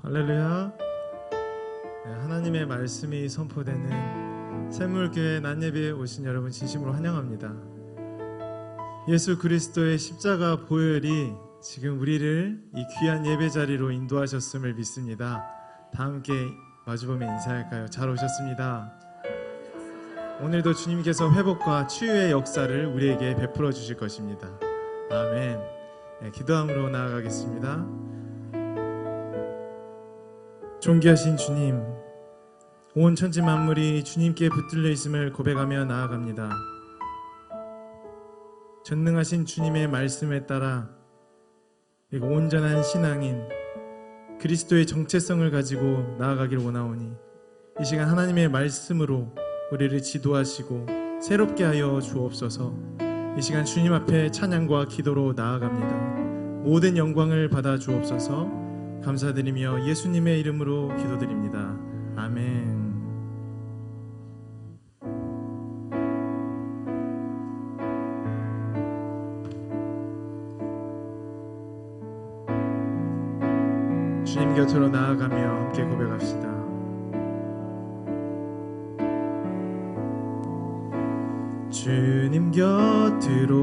할렐루야. 하나님의 말씀이 선포되는 샘물교회 낮예배에 오신 여러분 진심으로 환영합니다. 예수 그리스도의 십자가 보혈이 지금 우리를 이 귀한 예배 자리로 인도하셨음을 믿습니다. 다 함께 마주보며 인사할까요? 잘 오셨습니다. 오늘도 주님께서 회복과 치유의 역사를 우리에게 베풀어 주실 것입니다. 아멘. 기도함으로 나아가겠습니다. 존귀하신 주님, 온 천지 만물이 주님께 붙들려 있음을 고백하며 나아갑니다. 전능하신 주님의 말씀에 따라 온전한 신앙인 그리스도의 정체성을 가지고 나아가길 원하오니 이 시간 하나님의 말씀으로 우리를 지도하시고 새롭게 하여 주옵소서. 이 시간 주님 앞에 찬양과 기도로 나아갑니다. 모든 영광을 받아 주옵소서. 감사드리며 예수님의 이름으로 기도드립니다. 아멘. 주님 곁으로 나아가며 함께 고백합시다. 주님 곁으로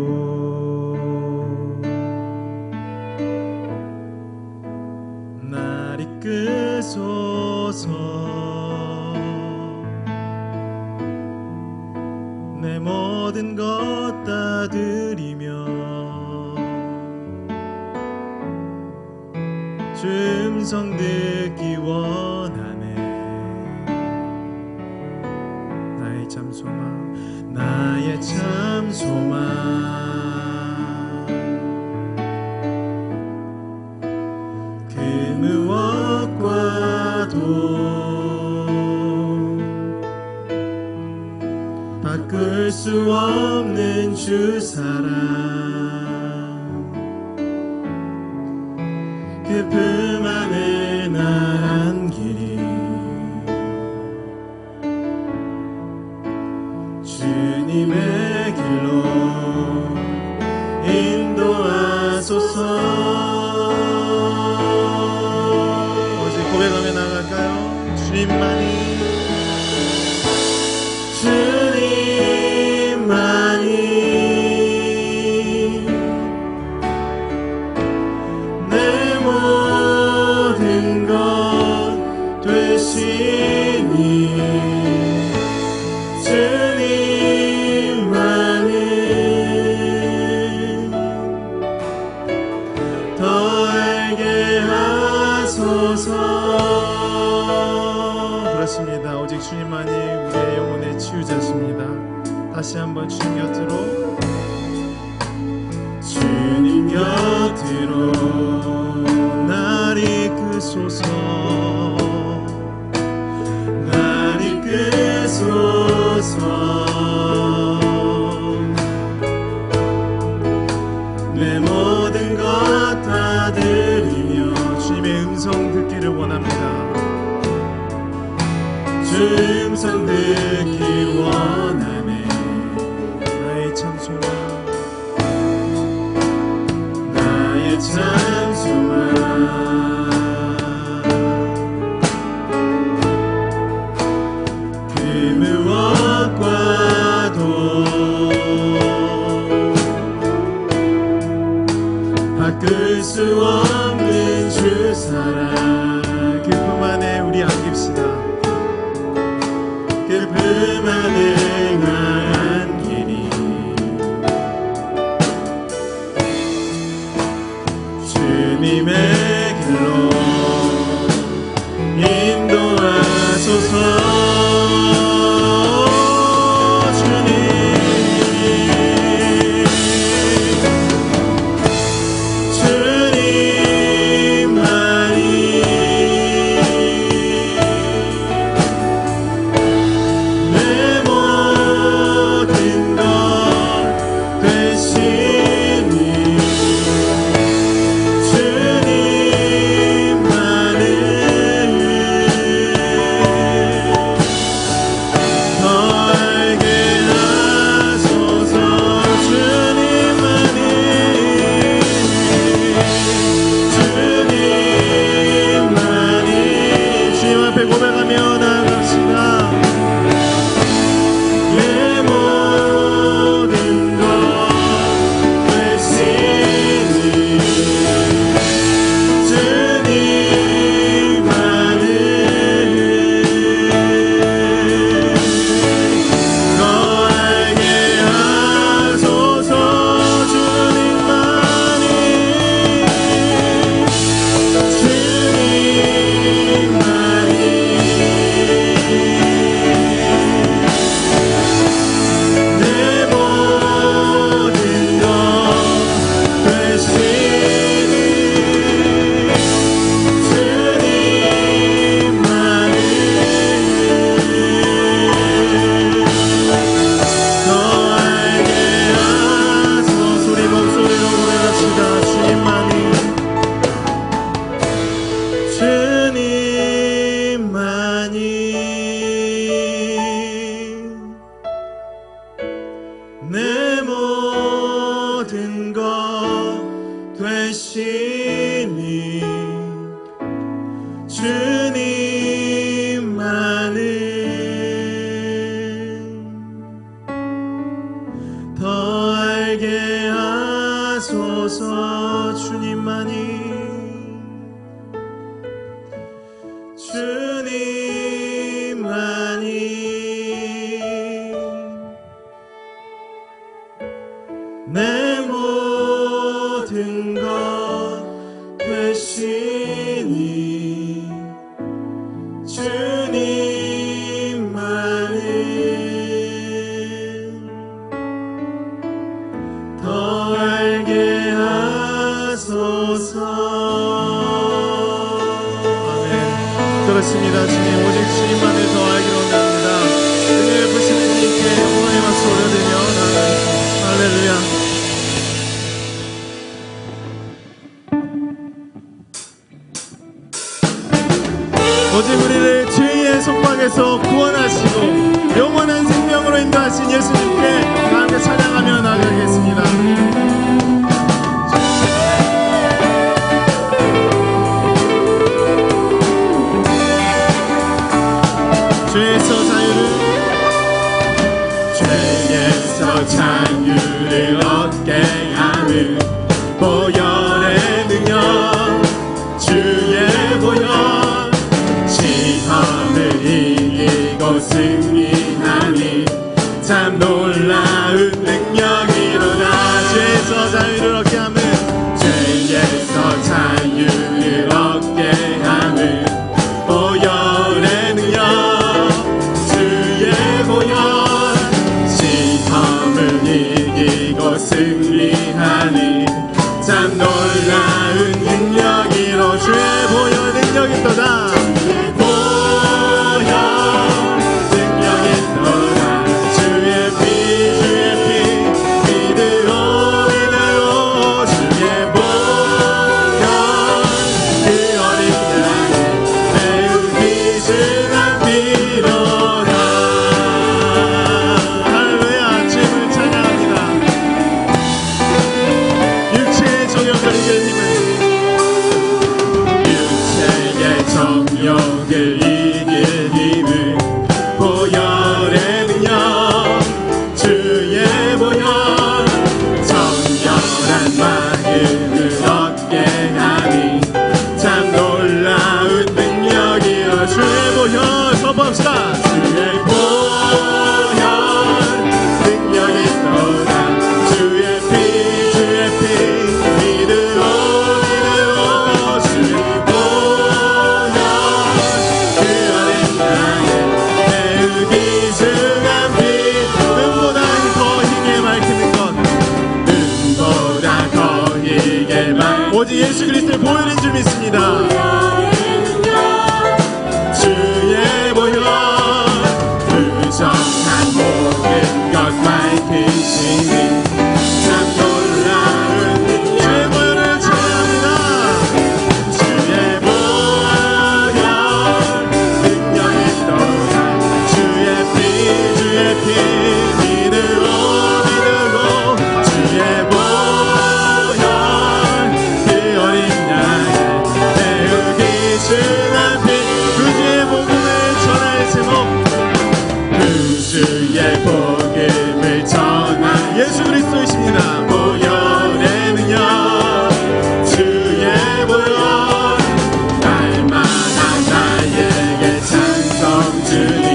날 이끄소서. 내 모든 것 다 드리며 주 음성 듣기 원하네. 나의 참 소망, 나의 참 소망, 그 무엇과도 바꿀 수 없는 주 사랑, 그 품 안에 날 안기리. 주님의 길로 인도하소서. 오직 고백하며 나갈까요? 주님만이 내 모든 것 되시니 주님만을 더 알게 하소서. 그렇습니다. 오직 주님만이 우리의 영혼의 치유자십니다. 다시 한번 주님 곁으로, 주님 곁으로 날 이끄소서. 날 이끄소서. 내 모든 것 다 드리며 주님의 음성 듣기를 원합니다. 주 음성 듣기 원하네. 나의 참 소망, 나의 참 소망, 그 무엇과도 바꿀 수 없는 주 사랑, 그 품 안에 우리 안깁시다. 그 품 안에 날 안기리. 주님의 길로 인도하소서. 주님만이 내 모든 하소서. 주님만이 내 모든 것 되시니 주님만을 더 알게 하소서. 아멘. 그렇습니다. 주님, 오직 주님만을 더 알기로 원합니다. 은혜를 부시는 주님께 영광의 박수 올려드리며 나아가겠습니다. 할렐루야. 오직 우리를 죄의 속박에서 구원하시고 영원한 생명으로 인도하신 예수님께 함께 찬양하며 나아가겠습니다. 죄에서 자유를 얻게 하는 보혈의 능력, 주의 보혈, 시험을 이기고 승리하니 참 놀라운 능력이로다. 죄에서 자유를 얻게 하는, 죄에서 자유를 얻게 하는 보혈의 능력, 주의 보혈, 시험을 이기고 승리하니 참 놀라운 능력이로. 주의 보혈 능력이 있도다. 정욕을 이길 힘을 보혈의 능력, 주의 보혈, 정결한 마음을 얻게 하니 참 놀라운 능력이여. 주의 보혈 선포합시다. 주의 보혈 능력이 있도다. 주의 피 믿으로 주의 오직 예수 그리스도의 보혈인 줄 믿습니다. 주의 보혈, 부정한 모든 것 밝히시니 참 놀라운 주의 보혈을 찬양합니다. 주의 보혈 능력이 있도다. 주의 피 믿으로 주의 보혈 복음을 전할 예수 그리스도이십니다. 보혈의 능력, 주의 보혈, 날마다 나에게 찬송 주님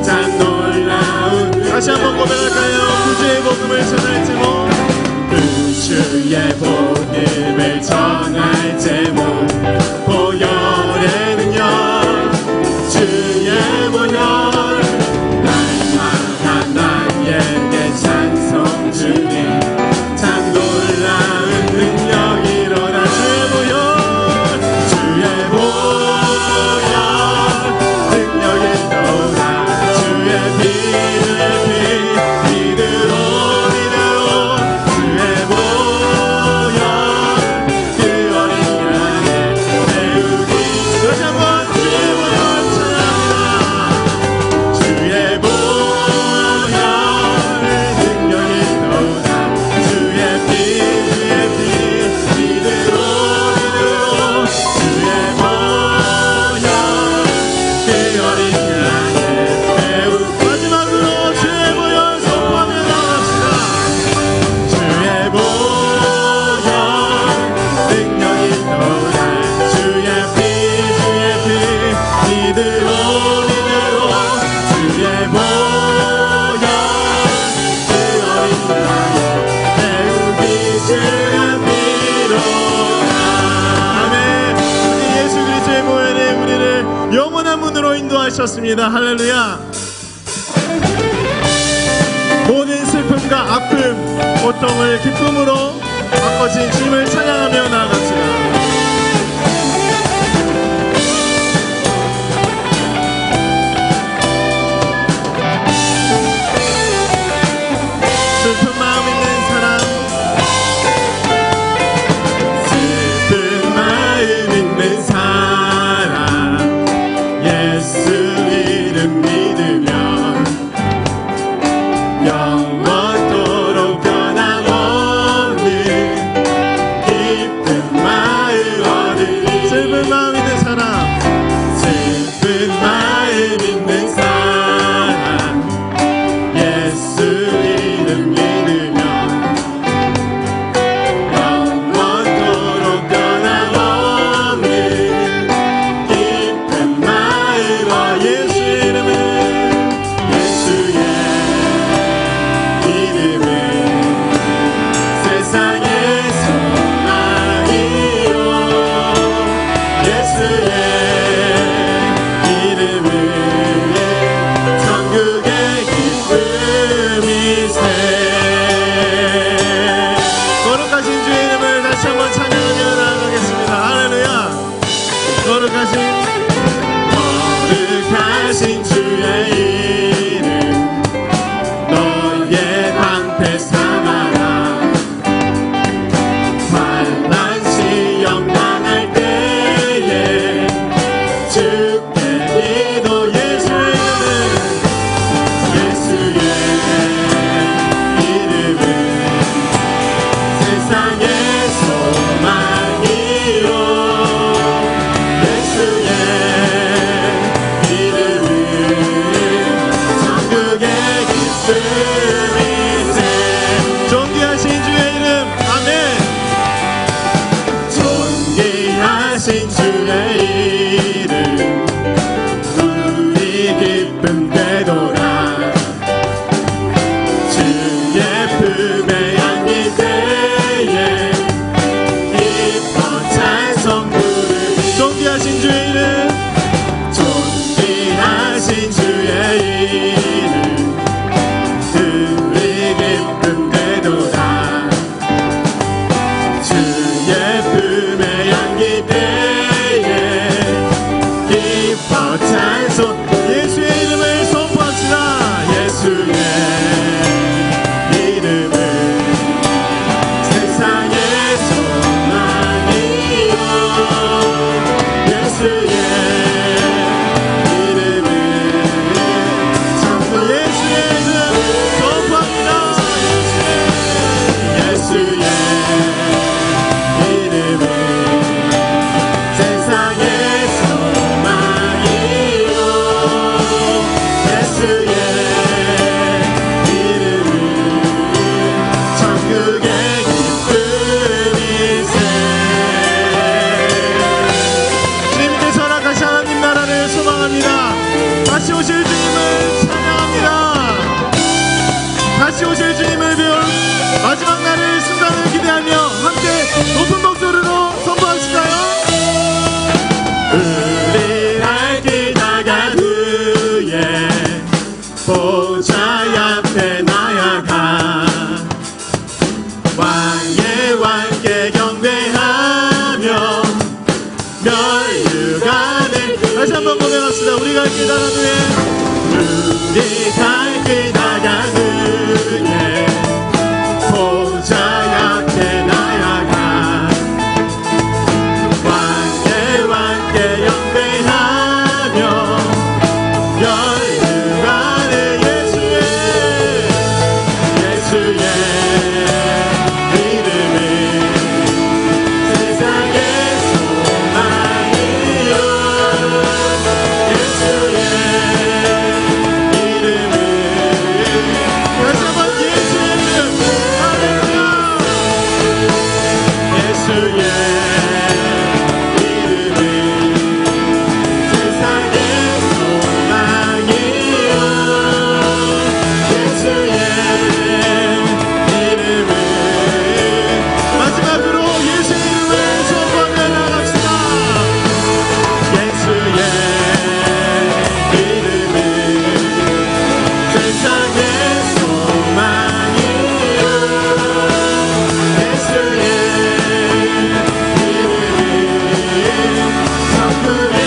참 놀라운. 다시 한번 고백할까요? 구주의 복음을 전할 제목, 구주의 복음을 전할 제목, 보혈의 능력, 주의 보혈, 날마다 오셨습니다. 할렐루야. 모든 슬픔과 아픔, 고통을 기쁨으로 바꿔진 주님을 찬양하며 나아갑시다. 슬픈 마음 있는 사람, 슬픈 마음 있는 사람, 예수 이름 믿으면 영원토록 변함없는 기쁜 마음 얻으리. 슬픈 마음 있는 사람, 슬픈 마음 있는 사람, 예수 이름 믿으면 영원토록 변함없는 기쁜 마음. 예수 이름은, 예수의 이름은 세상의 소망이요, 예수의 이름은 천국의 기쁨이세. 거룩하신 주의 이름을 다시 한번 찬양하며 나아가겠습니다. 할렐루야. 거룩하신 주의 이름, 너의 방패 삼아라. 환난 시험 당할 때에 주께 기도. 예수의 이름은 세상의 소망이요, 예수의 이름은 천국의 기쁨이세. 존귀하신 주의 이름, 아멘. 존귀하신 주의 이름, 우리 기쁨 되돌아. 주의 품에 안길 때에 기뻐 찬송 부르리. 존귀하신 주의 이름, 존귀하신 주의 이름, 우리 기쁨 되돌아. 주의 품에 안길 때에 기뻐 찬송. 예수의 이름을 선포합시다. 예수의 이름은 세상의 소망이요, 예수의 이름은 천국. 예수의 이름 선포합니다. 예수의 이름은 세상의 소망이요, 예수의 이름은 천국의 기쁨이세. 주님께서 허락하신 하나님 나라를 소망합니다. 다시 오실 주님을 찬양합니다. 다시 오실 주님을 배울 마지막 날의 순간을 기대하며 함께 높은 목소리로 선포하실까요? 우리 날 기다간 후에 보좌 앞에 나아가 왕의 왕께 경배하며 멸류관을. 다시 한번 고백합시다. 우리 갈 기다간 후에, 우리 갈 기다간 후에 보좌 앞에 나아가 왕의 왕께 경배하며 멸류관을. 예수의 이름은 세상의 소망이요, 예수의 이름은 세상의 소망이요 예수의 이름이 성품의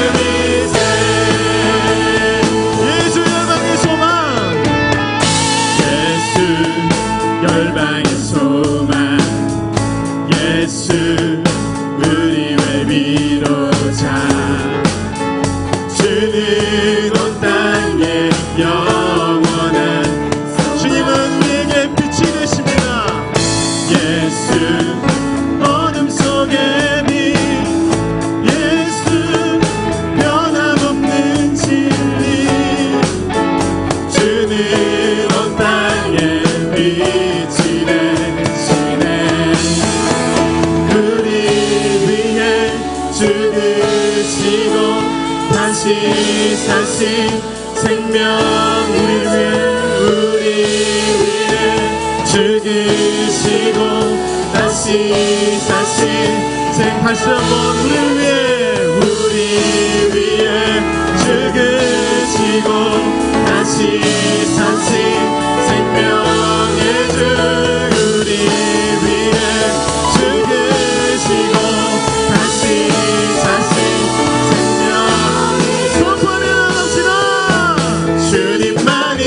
기쁨이세 예수 열방의 소망 예수 열방의 소망 예수 우리 왜 위로자 주는 온 땅에 영원한 주님은 우리에게 빛이 되십니다 예수 어둠 속의 빛 예수 변함없는 진리 주는 온 땅에 빛이 되시네 우리 위해 죽으시고 다시 사신 생명 우리 위해 죽으시고 다시 사신 다시 한번 우리 위해 죽으시고 다시 사신 생명의 주 우리 위해 죽으시고 다시 사신 생명 선포하며 나갑시다 주님만이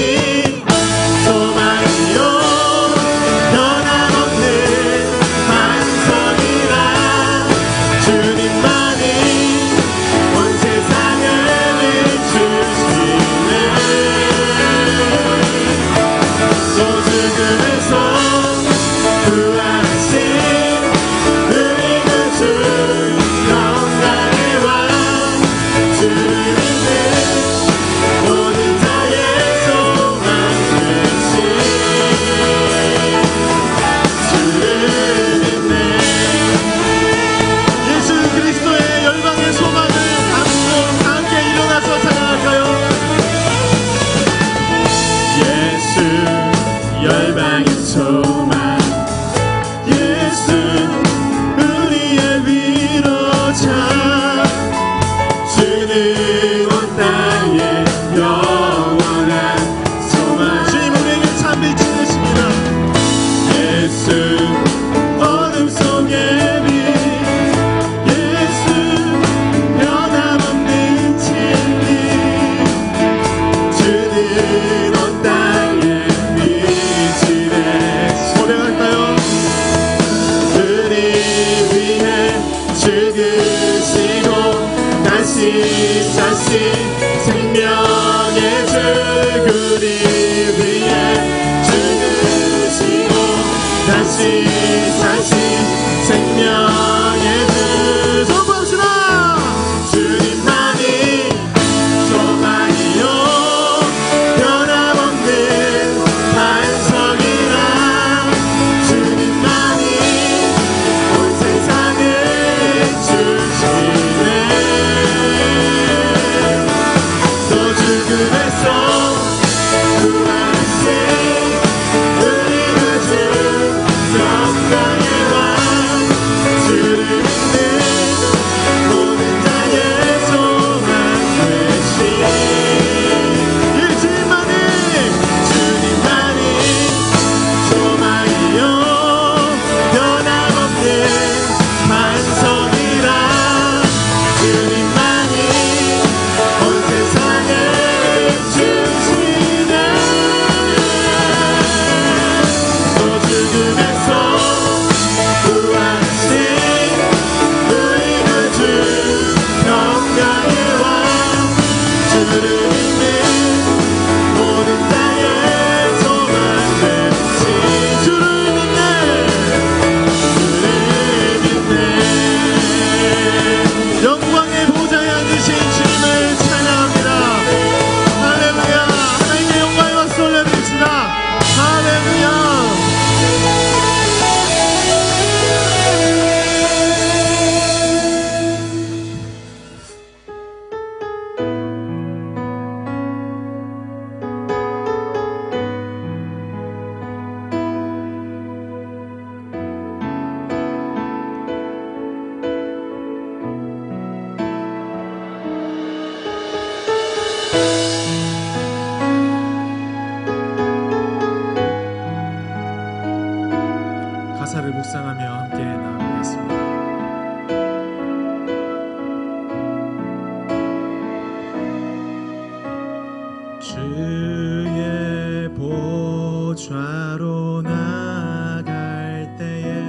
소망이요 변함없는 반석이라 주님만이 온 세상을 비추시네 또 죽음에서 구하신 우리 구주 영광의 왕 주님은 모든 자의 소망 되신 주를 믿네 예수 그리스도의 열방의 소망을 안고 함께 일어나서 찬양할까요? 예수 열방의 소망 예수 우리의 위로자 주는 온 땅에 영원한 소망 주님 우리에게 참 빛이 되십니다 예수 어둠 속의 빛 예수 변함없는 진리 주는 온 땅에 빛이 되시 고백할까요? 우리 위해 죽으시고 다시 사신 생명의 주 우리 위해 죽으시고 다시 사신 생명의 주 선포합시다 주님만이 소망이요 변함없는 반석이라 주님만이 온 세상을 주시네 또 죽음에서 구하신 우리 구주 영광의 왕 주를 주의 보좌로 나갈 때에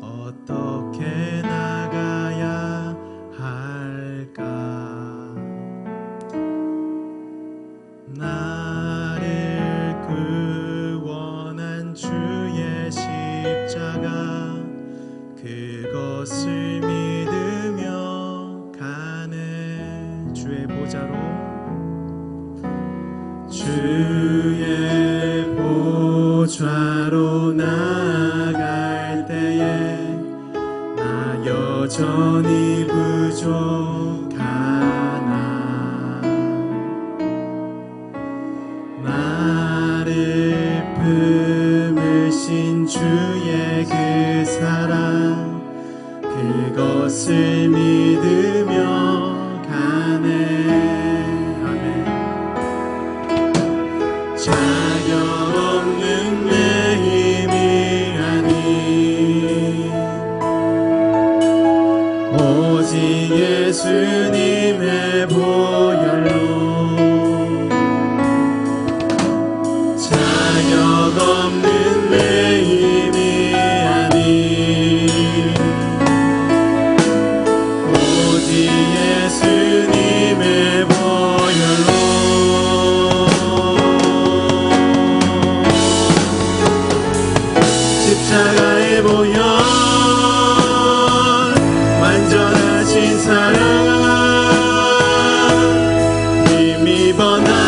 어떻게 나가야 할까? 나를 구원한 주의 십자가 그것을 믿으며 가네. 주의 보좌로 주의 보좌로 나갈 때에 나 여전히 부족하나. 나를 품으신 주의 그 사랑 그것을 믿으며 가네. 자격 없는 내 힘이 아닌 오직 예수님의 보혈로 자격 없는 내 힘이 아닌 오직 예수님의 보혈로 십자가의 보혈 완전하신 사랑 힘입어 나아갑니다.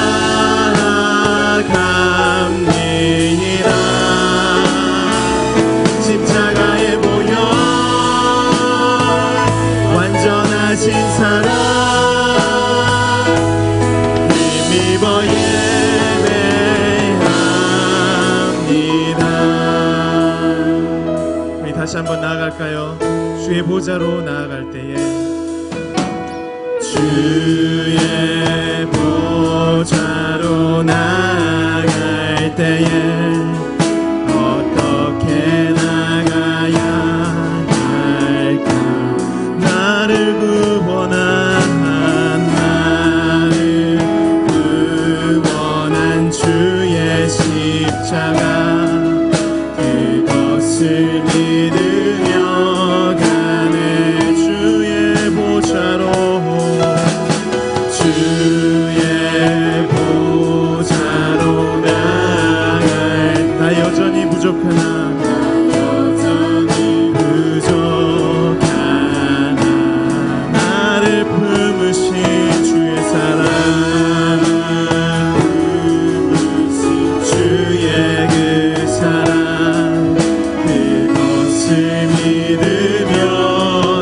십자가의 보혈 완전하신 사랑 힘입어 예배합니다. 다시 한번 나아갈까요? 주의 보좌로 나아갈 때에 주의 보좌로 나아갈 때에 어떻게 나가야 할까? 나를 구원한 주의 십자가 그것을 믿으며 가네. 주의 보좌로 나갈 나 여전히 부족하나 나를 품으신 주의 사랑 주의 그 사랑 그것을 믿으며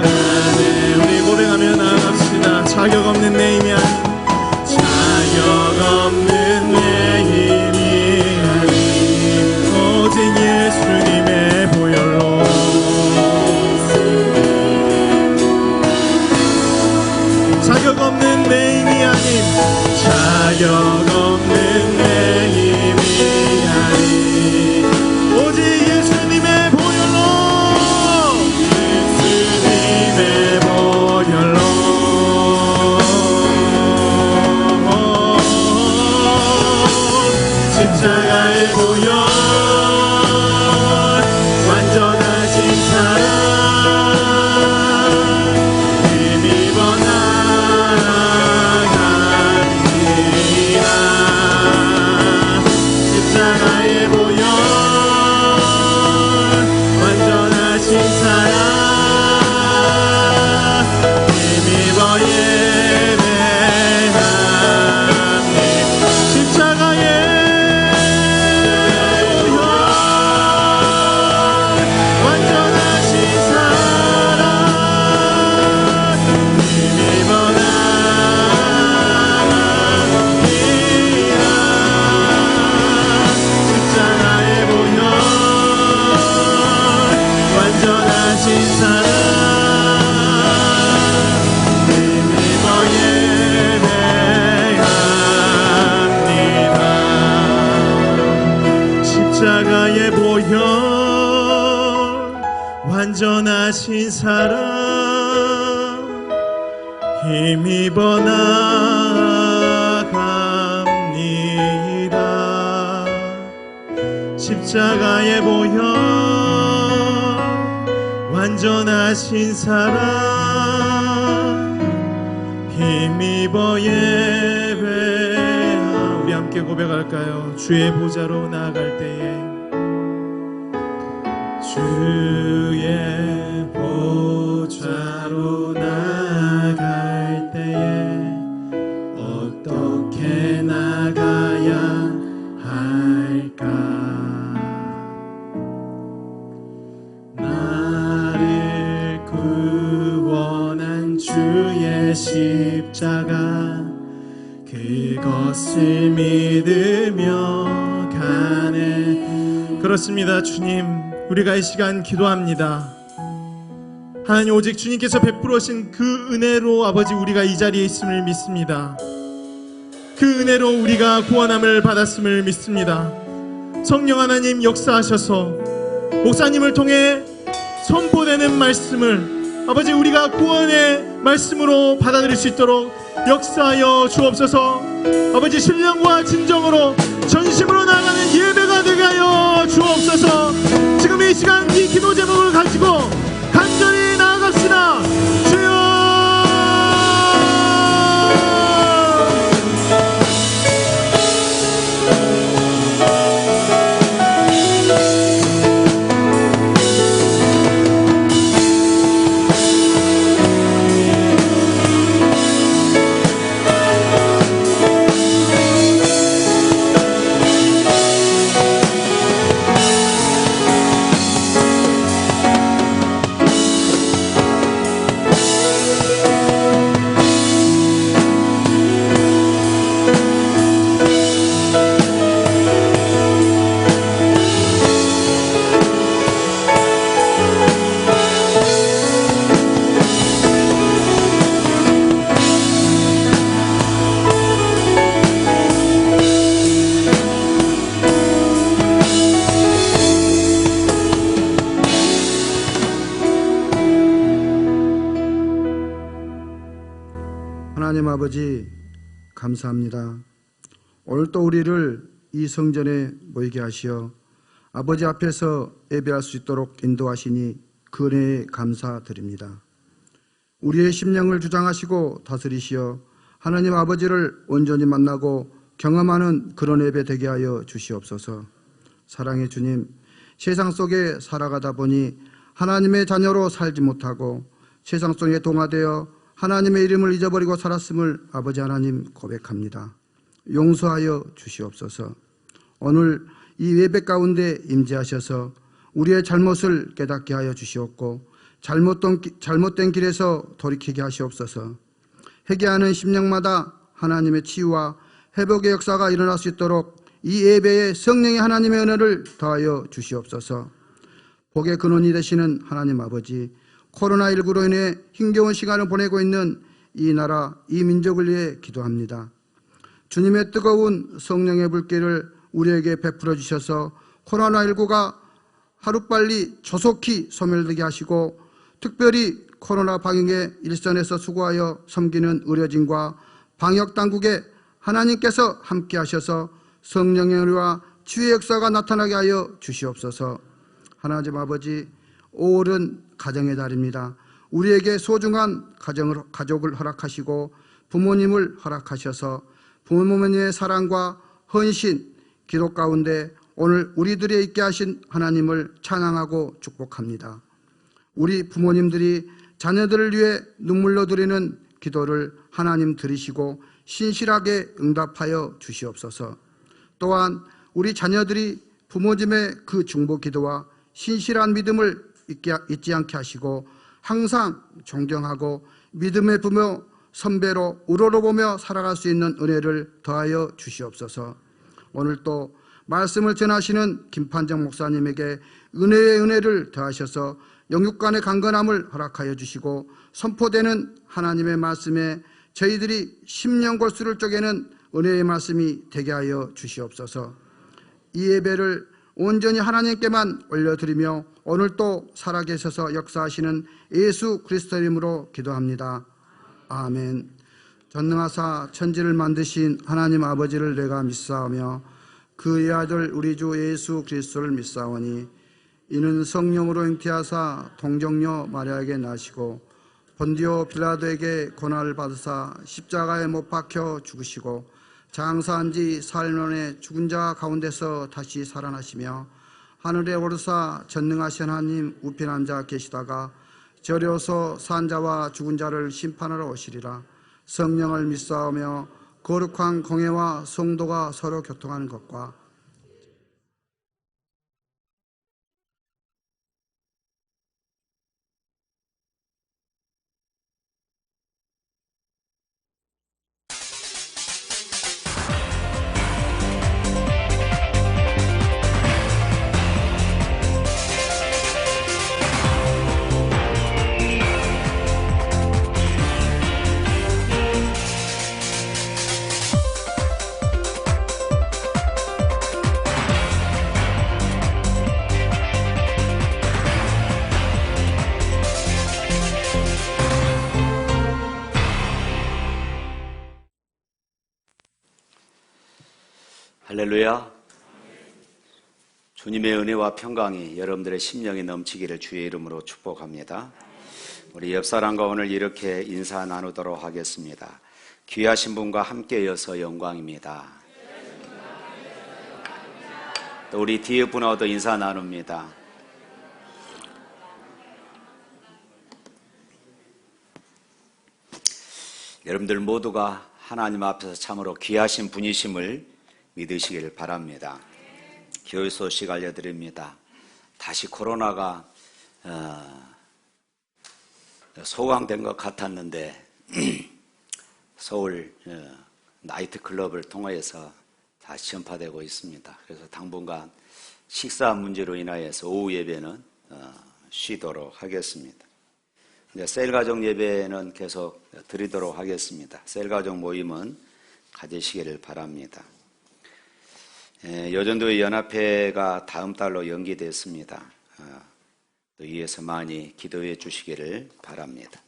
가네. 우리 고백하며 나아갑시다. 자격 없는 내 힘이 아닌 자격 없는 내 힘이 아닌 오직 예수님의 보혈로 자격 없는 내 힘이 아닌 자격 없는 내 힘이 아닌 오직 예수님의 보혈로 예수님의 보혈로 십자가의 보혈 완전하신 사랑 힘입어 나아갑니다. 십자가의 보혈 완전하신 사랑 힘입어 예배합니다. 십자가의 십자가의 보혈 완전하신 사랑 힘입어 나아갑니다. 십자가에 보여 완전하신 사랑 힘입어 예배하. 우리 함께 고백할까요? 주의 보좌로 나아갈 때에 주의 보좌로 나아갈 때에 어떻게 나가야 할까? 나를 구원한 주의 십자가 그것을 믿으며 가네. 그렇습니다. 주님, 우리가 이 시간 기도합니다. 하나님, 오직 주님께서 베풀어신 그 은혜로 아버지 우리가 이 자리에 있음을 믿습니다. 그 은혜로 우리가 구원함을 받았음을 믿습니다. 성령 하나님 역사하셔서 목사님을 통해 선포되는 말씀을 아버지 우리가 구원의 말씀으로 받아들일 수 있도록 역사하여 주옵소서. 아버지 신령과 진정으로 전심으로 나아가는 예배가 되게 하여 주옵소서. 지금 이 시간 이 기도 제목을 가지고 간절히 나아갑시다. 주여. 하나님 아버지 감사합니다. 오늘 또 우리를 이 성전에 모이게 하시어 아버지 앞에서 예배할 수 있도록 인도하시니 그 은혜에 감사드립니다. 우리의 심령을 주장하시고 다스리시어 하나님 아버지를 온전히 만나고 경험하는 그런 예배 되게 하여 주시옵소서. 사랑의 주님, 세상 속에 살아가다 보니 하나님의 자녀로 살지 못하고 세상 속에 동화되어 하나님의 이름을 잊어버리고 살았음을 아버지 하나님 고백합니다. 용서하여 주시옵소서. 오늘 이 예배 가운데 임재하셔서 우리의 잘못을 깨닫게 하여 주시옵고 잘못된 길에서 돌이키게 하시옵소서. 회개하는 심령마다 하나님의 치유와 회복의 역사가 일어날 수 있도록 이 예배에 성령의 하나님의 은혜를 더하여 주시옵소서. 복의 근원이 되시는 하나님 아버지, 코로나19로 인해 힘겨운 시간을 보내고 있는 이 나라, 이 민족을 위해 기도합니다. 주님의 뜨거운 성령의 불길을 우리에게 베풀어 주셔서 코로나19가 하루빨리 조속히 소멸되게 하시고, 특별히 코로나 방역의 일선에서 수고하여 섬기는 의료진과 방역당국에 하나님께서 함께 하셔서 성령의 은혜와 치유의 역사가 나타나게 하여 주시옵소서. 하나님 아버지, 5월은 가정의 달입니다. 우리에게 소중한 가족을 허락하시고 부모님을 허락하셔서 부모님의 사랑과 헌신, 기도 가운데 오늘 우리들에 있게 하신 하나님을 찬양하고 축복합니다. 우리 부모님들이 자녀들을 위해 눈물로 드리는 기도를 하나님 들으시고 신실하게 응답하여 주시옵소서. 또한 우리 자녀들이 부모님의 그 중보 기도와 신실한 믿음을 잊지 않게 하시고 항상 존경하고 믿음의 부모 선배로 우러러보며 살아갈 수 있는 은혜를 더하여 주시옵소서. 오늘 또 말씀을 전하시는 김판정 목사님에게 은혜의 은혜를 더하셔서 영육간의 강건함을 허락하여 주시고 선포되는 하나님의 말씀에 저희들이 심령골수를 쪼개는 은혜의 말씀이 되게 하여 주시옵소서. 이 예배를 온전히 하나님께만 올려드리며 오늘 또 살아계셔서 역사하시는 예수 그리스도 이름으로 기도합니다. 아멘. 전능하사 천지를 만드신 하나님 아버지를 내가 믿사오며 그의 아들 우리 주 예수 그리스도를 믿사오니 이는 성령으로 잉태하사 동정녀 마리아에게 나시고 본디오 빌라도에게 고난을 받으사 십자가에 못 박혀 죽으시고 장사한 지 사흘 만에 죽은 자 가운데서 다시 살아나시며 하늘에 오르사 전능하신 하나님 우편 앉아 계시다가 저려서 산 자와 죽은 자를 심판하러 오시리라. 성령을 믿사오며 거룩한 공회와 성도가 서로 교통하는 것과 할렐루야. 주님의 은혜와 평강이 여러분들의 심령에 넘치기를 주의 이름으로 축복합니다. 우리 옆사람과 오늘 이렇게 인사 나누도록 하겠습니다. 귀하신 분과 함께여서 영광입니다. 또 우리 뒤에 분하고도 인사 나눕니다. 여러분들 모두가 하나님 앞에서 참으로 귀하신 분이심을 믿으시길 바랍니다. 교회 소식 알려드립니다. 다시 코로나가 소강된 것 같았는데 서울 나이트클럽을 통해서 다시 전파되고 있습니다. 그래서 당분간 식사 문제로 인하여서 오후 예배는 쉬도록 하겠습니다. 셀가족 예배는 계속 드리도록 하겠습니다. 셀가족 모임은 가지시기를 바랍니다. 여전도의 연합회가 다음 달로 연기됐습니다. 또 이에서 많이 기도해 주시기를 바랍니다.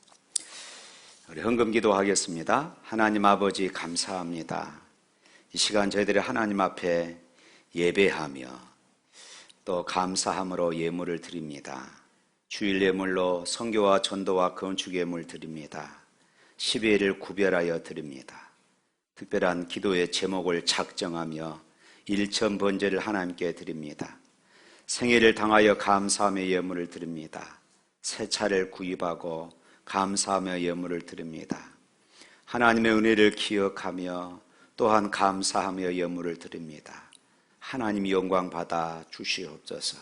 우리 헌금 기도하겠습니다. 하나님 아버지 감사합니다. 이 시간 저희들이 하나님 앞에 예배하며 또 감사함으로 예물을 드립니다. 주일 예물로 선교와 전도와 건축 예물 드립니다. 12일을 구별하여 드립니다. 특별한 기도의 제목을 작정하며 일천 번제를 하나님께 드립니다. 생애를 당하여 감사하며 예물을 드립니다. 새 차를 구입하고 감사하며 예물을 드립니다. 하나님의 은혜를 기억하며 또한 감사하며 예물을 드립니다. 하나님 영광 받아 주시옵소서.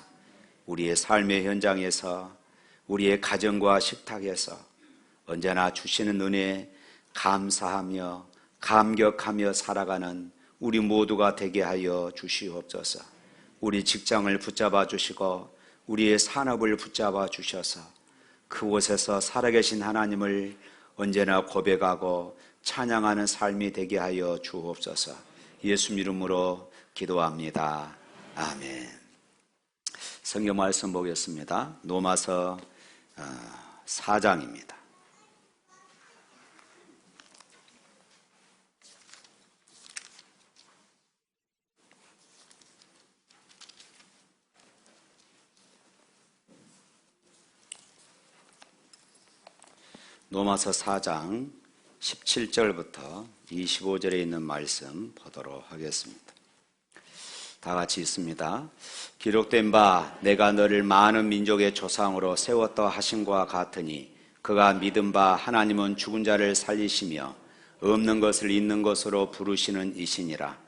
우리의 삶의 현장에서 우리의 가정과 식탁에서 언제나 주시는 은혜에 감사하며 감격하며 살아가는 우리 모두가 되게 하여 주시옵소서. 우리 직장을 붙잡아 주시고 우리의 산업을 붙잡아 주셔서 그곳에서 살아계신 하나님을 언제나 고백하고 찬양하는 삶이 되게 하여 주옵소서. 예수 이름으로 기도합니다. 아멘. 성경 말씀 보겠습니다. 로마서 4장입니다. 로마서 4장 17절부터 25절에 있는 말씀 보도록 하겠습니다. 다 같이 있습니다. 기록된 바 내가 너를 많은 민족의 조상으로 세웠다 하심과 같으니 그가 믿은 바 하나님은 죽은 자를 살리시며 없는 것을 있는 것으로 부르시는 이시니라.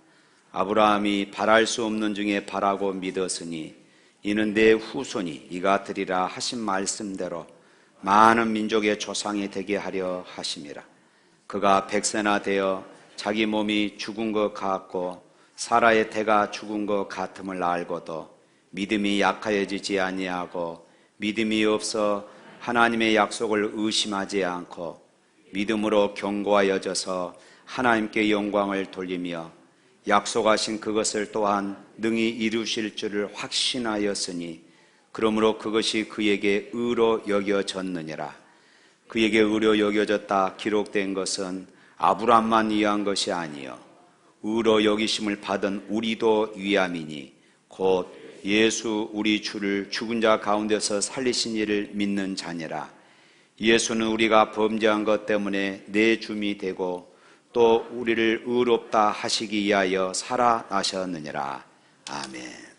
아브라함이 바랄 수 없는 중에 바라고 믿었으니 이는 내 후손이 이가 되리라 하신 말씀대로 많은 민족의 조상이 되게 하려 하심이라. 그가 100세나 되어 자기 몸이 죽은 것 같고 사라의 태가 죽은 것 같음을 알고도 믿음이 약하여지지 아니하고 믿음이 없어 하나님의 약속을 의심하지 않고 믿음으로 견고하여져서 하나님께 영광을 돌리며 약속하신 그것을 또한 능히 이루실 줄을 확신하였으니 그러므로 그것이 그에게 의로 여겨졌느니라. 그에게 의로 여겨졌다 기록된 것은 아브라함만 위한 것이 아니요 의로 여기심을 받은 우리도 위함이니 곧 예수 우리 주를 죽은 자 가운데서 살리신 이를 믿는 자니라. 예수는 우리가 범죄한 것 때문에 내 줌이 되고 또 우리를 의롭다 하시기 위하여 살아나셨느니라. 아멘.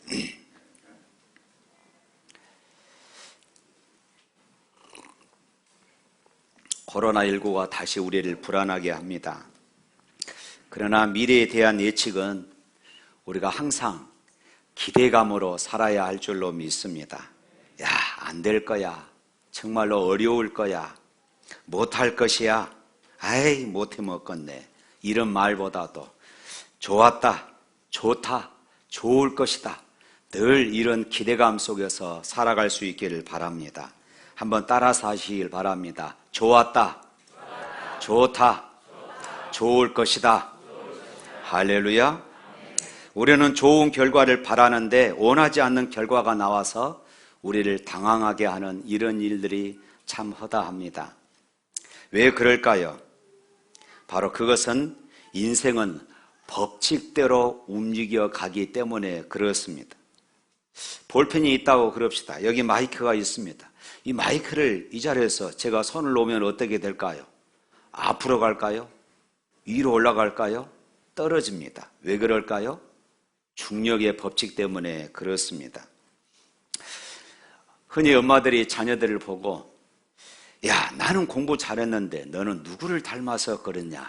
코로나19가 다시 우리를 불안하게 합니다. 그러나 미래에 대한 예측은 우리가 항상 기대감으로 살아야 할 줄로 믿습니다. 야, 안 될 거야. 정말로 어려울 거야. 못할 것이야. 아이, 못해 먹겠네. 이런 말보다도 좋았다, 좋다, 좋을 것이다. 늘 이런 기대감 속에서 살아갈 수 있기를 바랍니다. 한번 따라서 하시길 바랍니다. 좋았다, 좋다, 좋을 것이다. 할렐루야. 우리는 좋은 결과를 바라는데 원하지 않는 결과가 나와서 우리를 당황하게 하는 이런 일들이 참 허다합니다. 왜 그럴까요? 바로 그것은 인생은 법칙대로 움직여 가기 때문에 그렇습니다. 볼펜이 있다고 그럽시다. 여기 마이크가 있습니다. 이 마이크를 이 자리에서 제가 손을 놓으면 어떻게 될까요? 앞으로 갈까요? 위로 올라갈까요? 떨어집니다. 왜 그럴까요? 중력의 법칙 때문에 그렇습니다. 흔히 엄마들이 자녀들을 보고 야, 나는 공부 잘했는데 너는 누구를 닮아서 그러냐?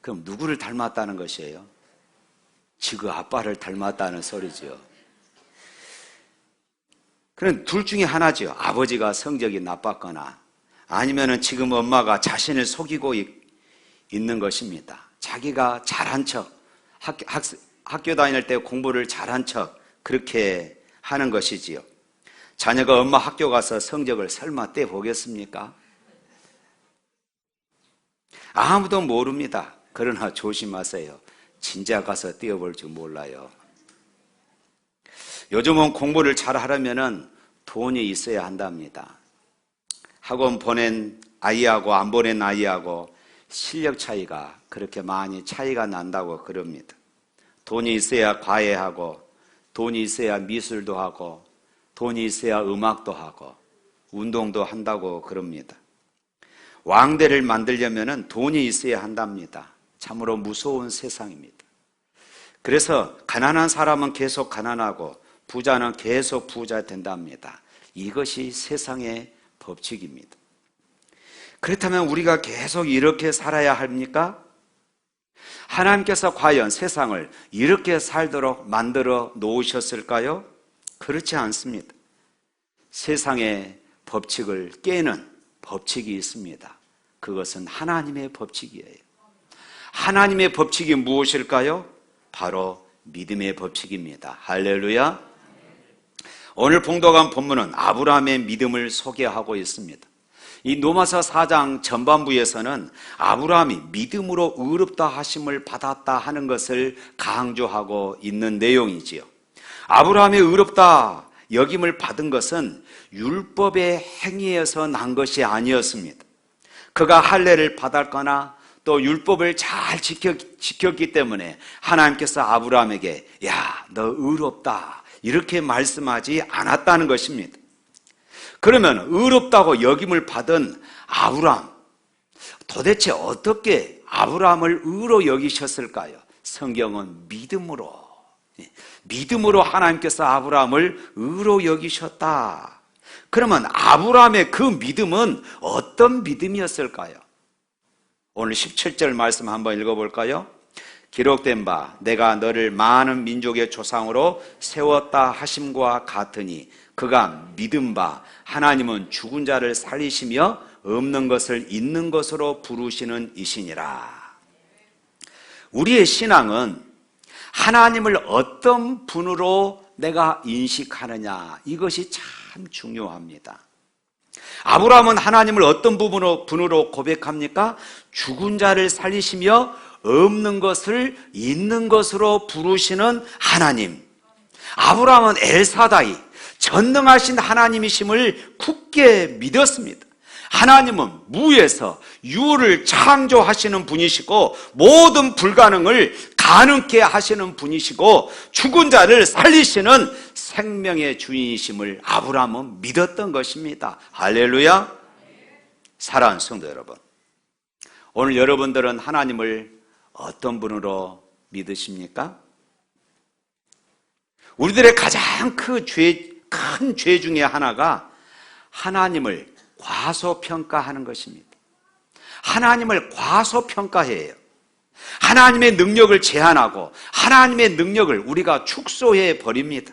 그럼 누구를 닮았다는 것이에요? 지그 아빠를 닮았다는 소리죠. 그럼 둘 중에 하나죠. 아버지가 성적이 나빴거나 아니면은 지금 엄마가 자신을 속이고 있는 것입니다. 자기가 잘한 척, 학교 다닐 때 공부를 잘한 척 그렇게 하는 것이지요. 자녀가 엄마 학교 가서 성적을 설마 떼보겠습니까? 아무도 모릅니다. 그러나 조심하세요. 진짜 가서 떼어볼 줄 몰라요. 요즘은 공부를 잘 하려면 돈이 있어야 한답니다. 학원 보낸 아이하고 안 보낸 아이하고 실력 차이가 그렇게 많이 차이가 난다고 그럽니다. 돈이 있어야 과외하고 돈이 있어야 미술도 하고 돈이 있어야 음악도 하고 운동도 한다고 그럽니다. 왕대를 만들려면 돈이 있어야 한답니다. 참으로 무서운 세상입니다. 그래서 가난한 사람은 계속 가난하고 부자는 계속 부자 된답니다. 이것이 세상의 법칙입니다. 그렇다면 우리가 계속 이렇게 살아야 합니까? 하나님께서 과연 세상을 이렇게 살도록 만들어 놓으셨을까요? 그렇지 않습니다. 세상의 법칙을 깨는 법칙이 있습니다. 그것은 하나님의 법칙이에요. 하나님의 법칙이 무엇일까요? 바로 믿음의 법칙입니다. 할렐루야. 오늘 봉독한 본문은 아브라함의 믿음을 소개하고 있습니다. 이 로마서 4장 전반부에서는 아브라함이 믿음으로 의롭다 하심을 받았다 하는 것을 강조하고 있는 내용이지요. 아브라함의 의롭다 여김을 받은 것은 율법의 행위에서 난 것이 아니었습니다. 그가 할례를 받았거나 또 율법을 잘 지켰기 때문에 하나님께서 아브라함에게 야, 너 의롭다 이렇게 말씀하지 않았다는 것입니다. 그러면 의롭다고 여김을 받은 아브라함, 도대체 어떻게 아브라함을 의로 여기셨을까요? 성경은 믿음으로 하나님께서 아브라함을 의로 여기셨다. 그러면 아브라함의 그 믿음은 어떤 믿음이었을까요? 오늘 17절 말씀 한번 읽어볼까요? 기록된 바 내가 너를 많은 민족의 조상으로 세웠다 하심과 같으니 그가 믿은 바 하나님은 죽은 자를 살리시며 없는 것을 있는 것으로 부르시는 이시니라. 우리의 신앙은 하나님을 어떤 분으로 내가 인식하느냐, 이것이 참 중요합니다. 아브라함은 하나님을 어떤 분으로 고백합니까? 죽은 자를 살리시며 없는 것을 있는 것으로 부르시는 하나님. 아브라함은 엘사다이, 전능하신 하나님이심을 굳게 믿었습니다. 하나님은 무에서 유를 창조하시는 분이시고 모든 불가능을 가능케 하시는 분이시고 죽은 자를 살리시는 생명의 주인이심을 아브라함은 믿었던 것입니다. 할렐루야. 사랑하는 성도 여러분, 오늘 여러분들은 하나님을 어떤 분으로 믿으십니까? 우리들의 가장 큰 죄 중에 하나가 하나님을 과소평가하는 것입니다. 하나님을 과소평가해요. 하나님의 능력을 제한하고 하나님의 능력을 우리가 축소해 버립니다.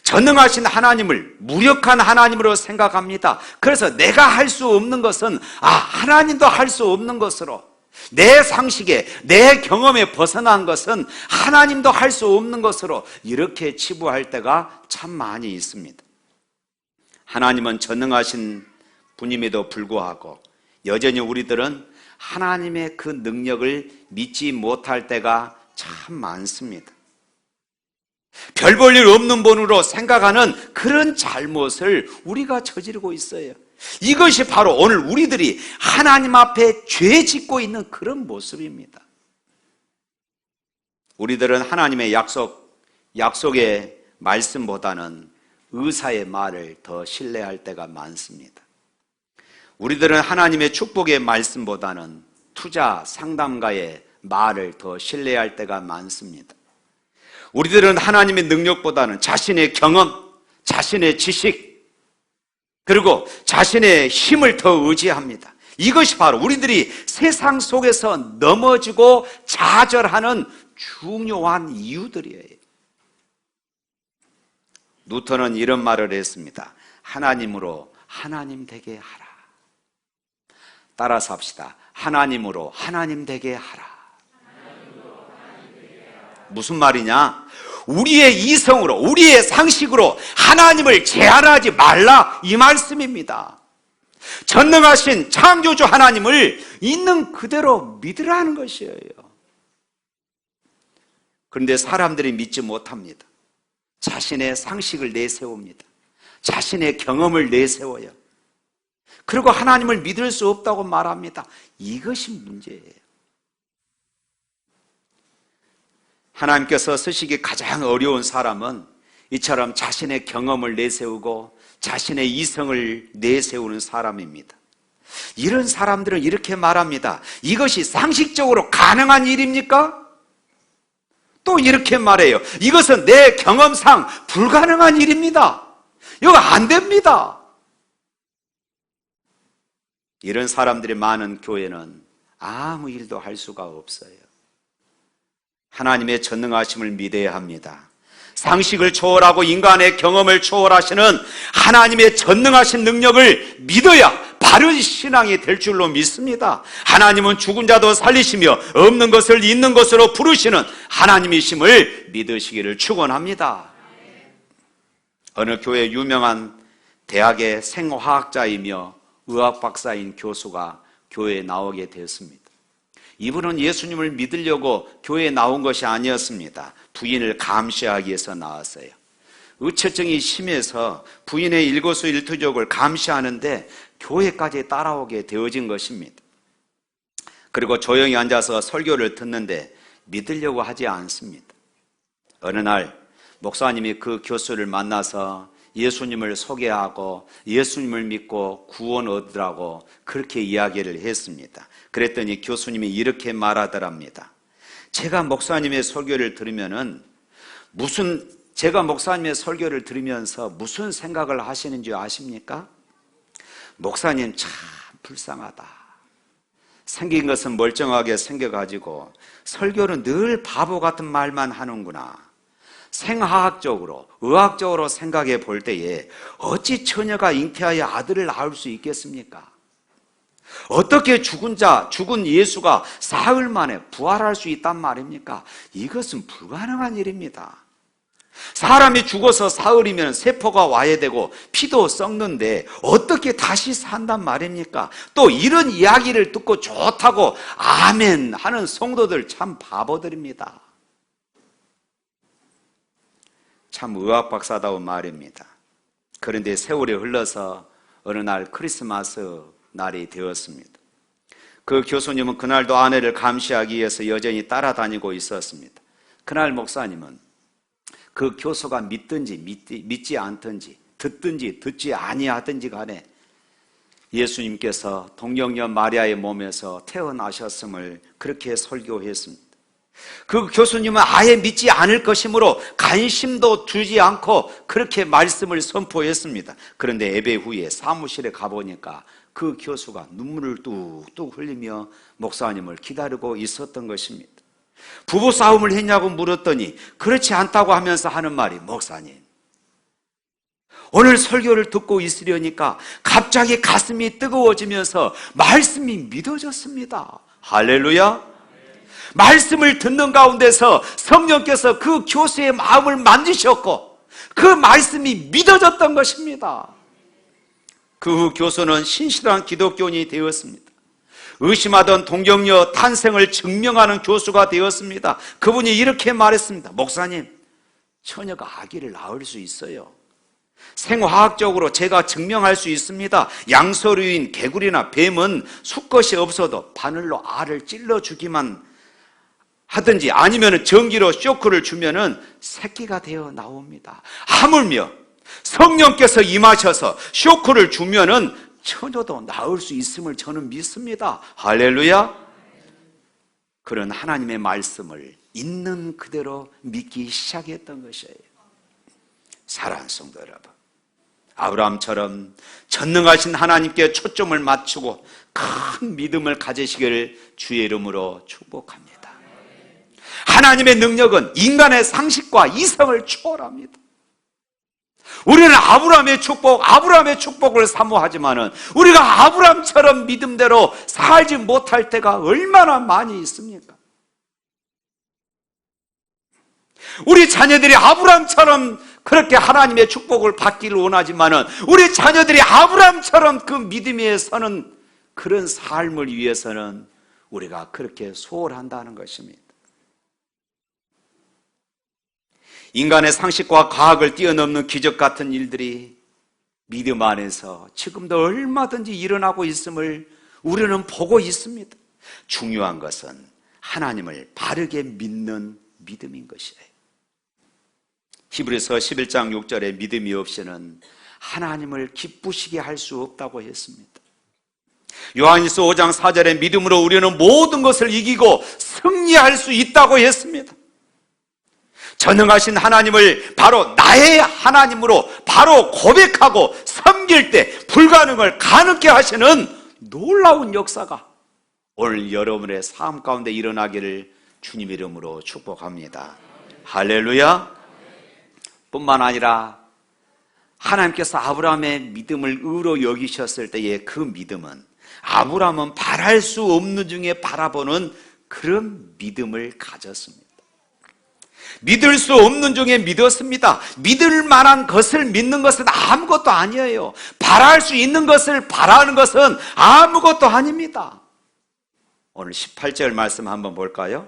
전능하신 하나님을 무력한 하나님으로 생각합니다. 그래서 내가 할 수 없는 것은 하나님도 할 수 없는 것으로, 내 상식에 내 경험에 벗어난 것은 하나님도 할 수 없는 것으로 이렇게 치부할 때가 참 많이 있습니다. 하나님은 전능하신 분임에도 불구하고 여전히 우리들은 하나님의 그 능력을 믿지 못할 때가 참 많습니다. 별 볼 일 없는 분으로 생각하는 그런 잘못을 우리가 저지르고 있어요. 이것이 바로 오늘 우리들이 하나님 앞에 죄 짓고 있는 그런 모습입니다. 우리들은 하나님의 약속의 말씀보다는 의사의 말을 더 신뢰할 때가 많습니다. 우리들은 하나님의 축복의 말씀보다는 투자 상담가의 말을 더 신뢰할 때가 많습니다. 우리들은 하나님의 능력보다는 자신의 경험, 자신의 지식, 그리고 자신의 힘을 더 의지합니다. 이것이 바로 우리들이 세상 속에서 넘어지고 좌절하는 중요한 이유들이에요. 누턴은 이런 말을 했습니다. 하나님으로 하나님 되게 하라. 따라서 합시다. 하나님으로 하나님 되게 하라. 무슨 말이냐? 우리의 이성으로, 우리의 상식으로 하나님을 제한하지 말라, 이 말씀입니다. 전능하신 창조주 하나님을 있는 그대로 믿으라는 것이에요. 그런데 사람들이 믿지 못합니다. 자신의 상식을 내세웁니다. 자신의 경험을 내세워요. 그리고 하나님을 믿을 수 없다고 말합니다. 이것이 문제예요. 하나님께서 쓰시기 가장 어려운 사람은 이처럼 자신의 경험을 내세우고 자신의 이성을 내세우는 사람입니다. 이런 사람들은 이렇게 말합니다. 이것이 상식적으로 가능한 일입니까? 또 이렇게 말해요. 이것은 내 경험상 불가능한 일입니다. 이거 안 됩니다. 이런 사람들이 많은 교회는 아무 일도 할 수가 없어요. 하나님의 전능하심을 믿어야 합니다. 상식을 초월하고 인간의 경험을 초월하시는 하나님의 전능하신 능력을 믿어야 바른 신앙이 될 줄로 믿습니다. 하나님은 죽은 자도 살리시며 없는 것을 있는 것으로 부르시는 하나님이심을 믿으시기를 축원합니다. 어느 교회 유명한 대학의 생화학자이며 의학 박사인 교수가 교회에 나오게 되었습니다. 이분은 예수님을 믿으려고 교회에 나온 것이 아니었습니다. 부인을 감시하기 위해서 나왔어요. 의처증이 심해서 부인의 일거수일투족을 감시하는데 교회까지 따라오게 되어진 것입니다. 그리고 조용히 앉아서 설교를 듣는데 믿으려고 하지 않습니다. 어느 날 목사님이 그 교수를 만나서 예수님을 소개하고 예수님을 믿고 구원 얻으라고 그렇게 이야기를 했습니다. 그랬더니 교수님이 이렇게 말하더랍니다. 제가 목사님의 설교를 들으면서 무슨 생각을 하시는지 아십니까? 목사님 참 불쌍하다. 생긴 것은 멀쩡하게 생겨가지고 설교는 늘 바보 같은 말만 하는구나. 생화학적으로, 의학적으로 생각해 볼 때에 어찌 처녀가 잉태하여 아들을 낳을 수 있겠습니까? 어떻게 죽은 예수가 사흘 만에 부활할 수 있단 말입니까? 이것은 불가능한 일입니다. 사람이 죽어서 사흘이면 세포가 와야 되고 피도 썩는데 어떻게 다시 산단 말입니까? 또 이런 이야기를 듣고 좋다고 아멘 하는 성도들 참 바보들입니다. 참 의학 박사다운 말입니다. 그런데 세월이 흘러서 어느 날 크리스마스 날이 되었습니다. 그 교수님은 그날도 아내를 감시하기 위해서 여전히 따라다니고 있었습니다. 그날 목사님은 그 교수가 믿든지 믿지 않든지 듣든지 듣지 아니하든지 간에 예수님께서 동정녀 마리아의 몸에서 태어나셨음을 그렇게 설교했습니다. 그 교수님은 아예 믿지 않을 것이므로 관심도 두지 않고 그렇게 말씀을 선포했습니다. 그런데 예배 후에 사무실에 가보니까 그 교수가 눈물을 뚝뚝 흘리며 목사님을 기다리고 있었던 것입니다. 부부싸움을 했냐고 물었더니 그렇지 않다고 하면서 하는 말이, 목사님, 오늘 설교를 듣고 있으려니까 갑자기 가슴이 뜨거워지면서 말씀이 믿어졌습니다. 할렐루야. 말씀을 듣는 가운데서 성령께서 그 교수의 마음을 만지셨고 그 말씀이 믿어졌던 것입니다. 그 교수는 신실한 기독교인이 되었습니다. 의심하던 동정녀 탄생을 증명하는 교수가 되었습니다. 그분이 이렇게 말했습니다. 목사님, 처녀가 아기를 낳을 수 있어요. 생화학적으로 제가 증명할 수 있습니다. 양서류인 개구리나 뱀은 수컷이 없어도 바늘로 알을 찔러주기만 하든지 아니면 전기로 쇼크를 주면은 새끼가 되어 나옵니다. 하물며 성령께서 임하셔서 쇼크를 주면은 처녀도 낳을 수 있음을 저는 믿습니다. 할렐루야. 그런 하나님의 말씀을 있는 그대로 믿기 시작했던 것이에요. 사랑하는 성도 여러분, 아브라함처럼 전능하신 하나님께 초점을 맞추고 큰 믿음을 가지시기를 주의 이름으로 축복합니다. 하나님의 능력은 인간의 상식과 이성을 초월합니다. 우리는 아브라함의 축복을 사모하지만은 우리가 아브라함처럼 믿음대로 살지 못할 때가 얼마나 많이 있습니까? 우리 자녀들이 아브라함처럼 그렇게 하나님의 축복을 받기를 원하지만은 우리 자녀들이 아브라함처럼 그 믿음 위에 서는 그런 삶을 위해서는 우리가 그렇게 소홀한다는 것입니다. 인간의 상식과 과학을 뛰어넘는 기적 같은 일들이 믿음 안에서 지금도 얼마든지 일어나고 있음을 우리는 보고 있습니다. 중요한 것은 하나님을 바르게 믿는 믿음인 것이에요. 히브리서 11장 6절에 믿음이 없이는 하나님을 기쁘시게 할 수 없다고 했습니다. 요한일서 5장 4절에 믿음으로 우리는 모든 것을 이기고 승리할 수 있다고 했습니다. 전능하신 하나님을 바로 나의 하나님으로 바로 고백하고 섬길 때 불가능을 가능케 하시는 놀라운 역사가 오늘 여러분의 삶 가운데 일어나기를 주님 이름으로 축복합니다. 할렐루야. 뿐만 아니라 하나님께서 아브라함의 믿음을 의로 여기셨을 때의 그 믿음은 아브라함은 바랄 수 없는 중에 바라보는 그런 믿음을 가졌습니다. 믿을 수 없는 중에 믿었습니다. 믿을 만한 것을 믿는 것은 아무것도 아니에요. 바랄 수 있는 것을 바라는 것은 아무것도 아닙니다. 오늘 18절 말씀 한번 볼까요?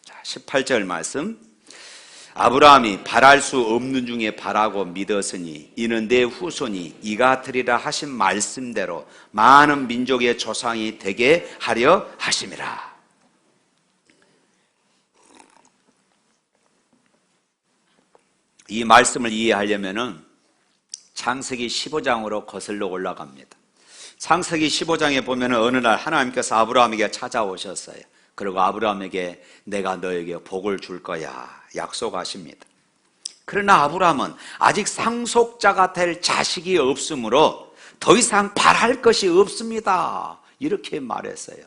자, 18절 말씀. 아브라함이 바랄 수 없는 중에 바라고 믿었으니 이는 내 후손이 이같으리라 하신 말씀대로 많은 민족의 조상이 되게 하려 하심이라. 이 말씀을 이해하려면은 창세기 15장으로 거슬러 올라갑니다. 창세기 15장에 보면은 어느 날 하나님께서 아브라함에게 찾아오셨어요. 그리고 아브라함에게 내가 너에게 복을 줄 거야 약속하십니다. 그러나 아브라함은 아직 상속자가 될 자식이 없으므로 더 이상 바랄 것이 없습니다. 이렇게 말했어요.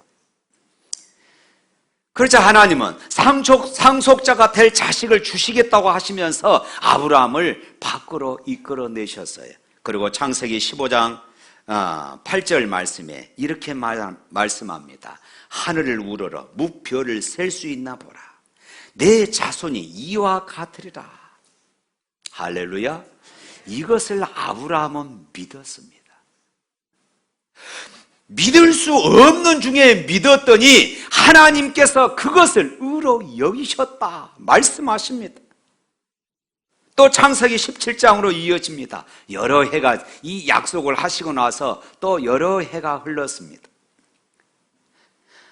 그러자 하나님은 상속자가 될 자식을 주시겠다고 하시면서 아브라함을 밖으로 이끌어내셨어요. 그리고 창세기 15장 8절 말씀에 이렇게 말씀합니다. 하늘을 우러러 무별을 셀 수 있나 보라. 내 자손이 이와 같으리라. 할렐루야. 이것을 아브라함은 믿었습니다. 믿을 수 없는 중에 믿었더니 하나님께서 그것을 의로 여기셨다 말씀하십니다. 또 창세기 17장으로 이어집니다. 여러 해가, 이 약속을 하시고 나서 또 여러 해가 흘렀습니다.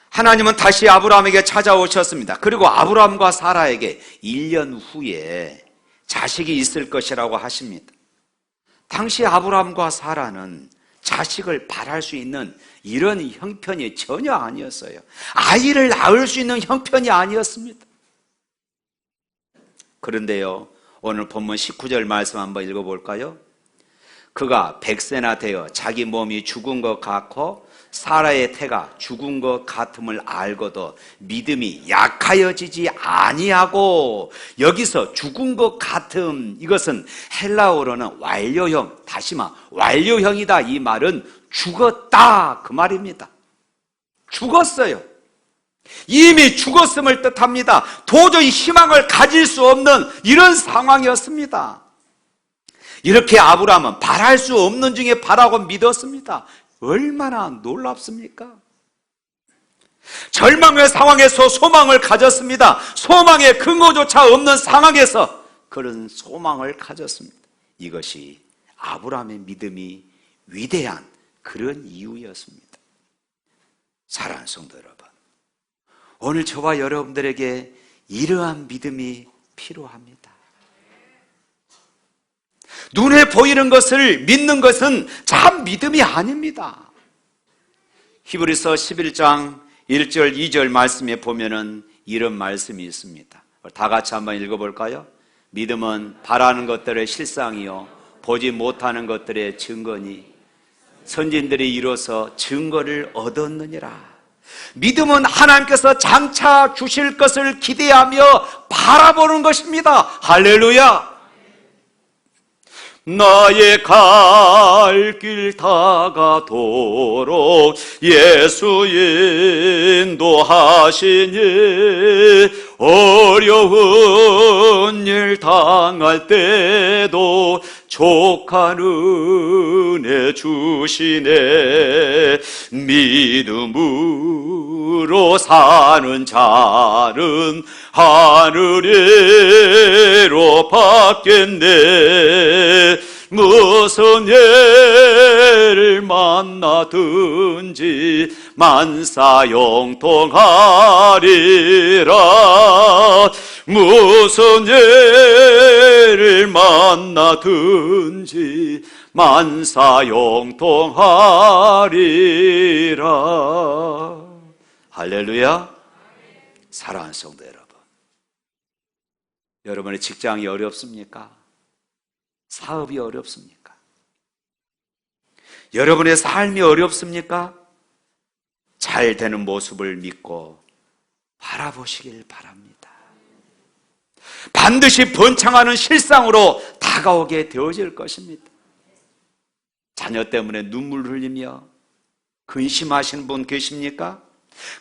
하나님은 다시 아브라함에게 찾아오셨습니다. 그리고 아브라함과 사라에게 1년 후에 자식이 있을 것이라고 하십니다. 당시 아브라함과 사라는 자식을 바랄 수 있는 이런 형편이 전혀 아니었어요. 아이를 낳을 수 있는 형편이 아니었습니다. 그런데요, 오늘 본문 19절 말씀 한번 읽어볼까요? 그가 100세나 되어 자기 몸이 죽은 것 같고 사라의 태가 죽은 것 같음을 알고도 믿음이 약하여지지 아니하고, 여기서 죽은 것 같음, 이것은 헬라어로는 완료형, 다시 말 완료형이다. 이 말은 죽었다 그 말입니다. 죽었어요. 이미 죽었음을 뜻합니다. 도저히 희망을 가질 수 없는 이런 상황이었습니다. 이렇게 아브라함은 바랄 수 없는 중에 바라고 믿었습니다. 얼마나 놀랍습니까? 절망의 상황에서 소망을 가졌습니다. 소망의 근거조차 없는 상황에서 그런 소망을 가졌습니다. 이것이 아브라함의 믿음이 위대한 그런 이유였습니다. 사랑하는 성도 여러분, 오늘 저와 여러분들에게 이러한 믿음이 필요합니다. 눈에 보이는 것을 믿는 것은 참 믿음이 아닙니다. 히브리서 11장 1절 2절 말씀에 보면은 이런 말씀이 있습니다. 다 같이 한번 읽어볼까요? 믿음은 바라는 것들의 실상이요 보지 못하는 것들의 증거니 선진들이 이뤄서 증거를 얻었느니라. 믿음은 하나님께서 장차 주실 것을 기대하며 바라보는 것입니다. 할렐루야. 나의 갈 길 다가도록 예수 인도하시니 어려운 일 당할 때도 족한 은혜 주시네. 믿음으로 사는 자는 하늘이로 받겠네. 무슨 예를 만나든지 만사형통하리라. 무슨 예를 만나든지 만사형통하리라. 할렐루야. 사랑하는 성도 여러분, 여러분의 직장이 어렵습니까? 사업이 어렵습니까? 여러분의 삶이 어렵습니까? 잘 되는 모습을 믿고 바라보시길 바랍니다. 반드시 번창하는 실상으로 다가오게 되어질 것입니다. 자녀 때문에 눈물 흘리며 근심하시는 분 계십니까?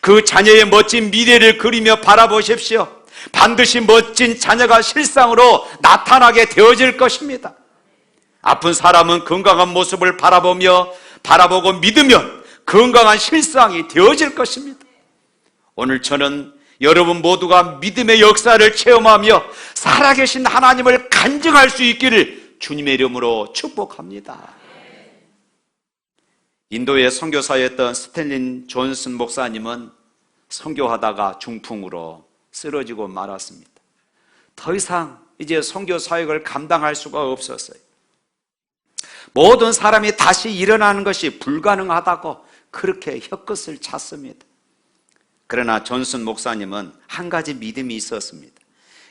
그 자녀의 멋진 미래를 그리며 바라보십시오. 반드시 멋진 자녀가 실상으로 나타나게 되어질 것입니다. 아픈 사람은 건강한 모습을 바라보고 믿으면 건강한 실상이 되어질 것입니다. 오늘 저는 여러분 모두가 믿음의 역사를 체험하며 살아계신 하나님을 간증할 수 있기를 주님의 이름으로 축복합니다. 인도의 선교사였던 스탠리 존슨 목사님은 선교하다가 중풍으로 쓰러지고 말았습니다. 더 이상 이제 선교 사역을 감당할 수가 없었어요. 모든 사람이 다시 일어나는 것이 불가능하다고 그렇게 혀끝을 찼습니다. 그러나 존슨 목사님은 한 가지 믿음이 있었습니다.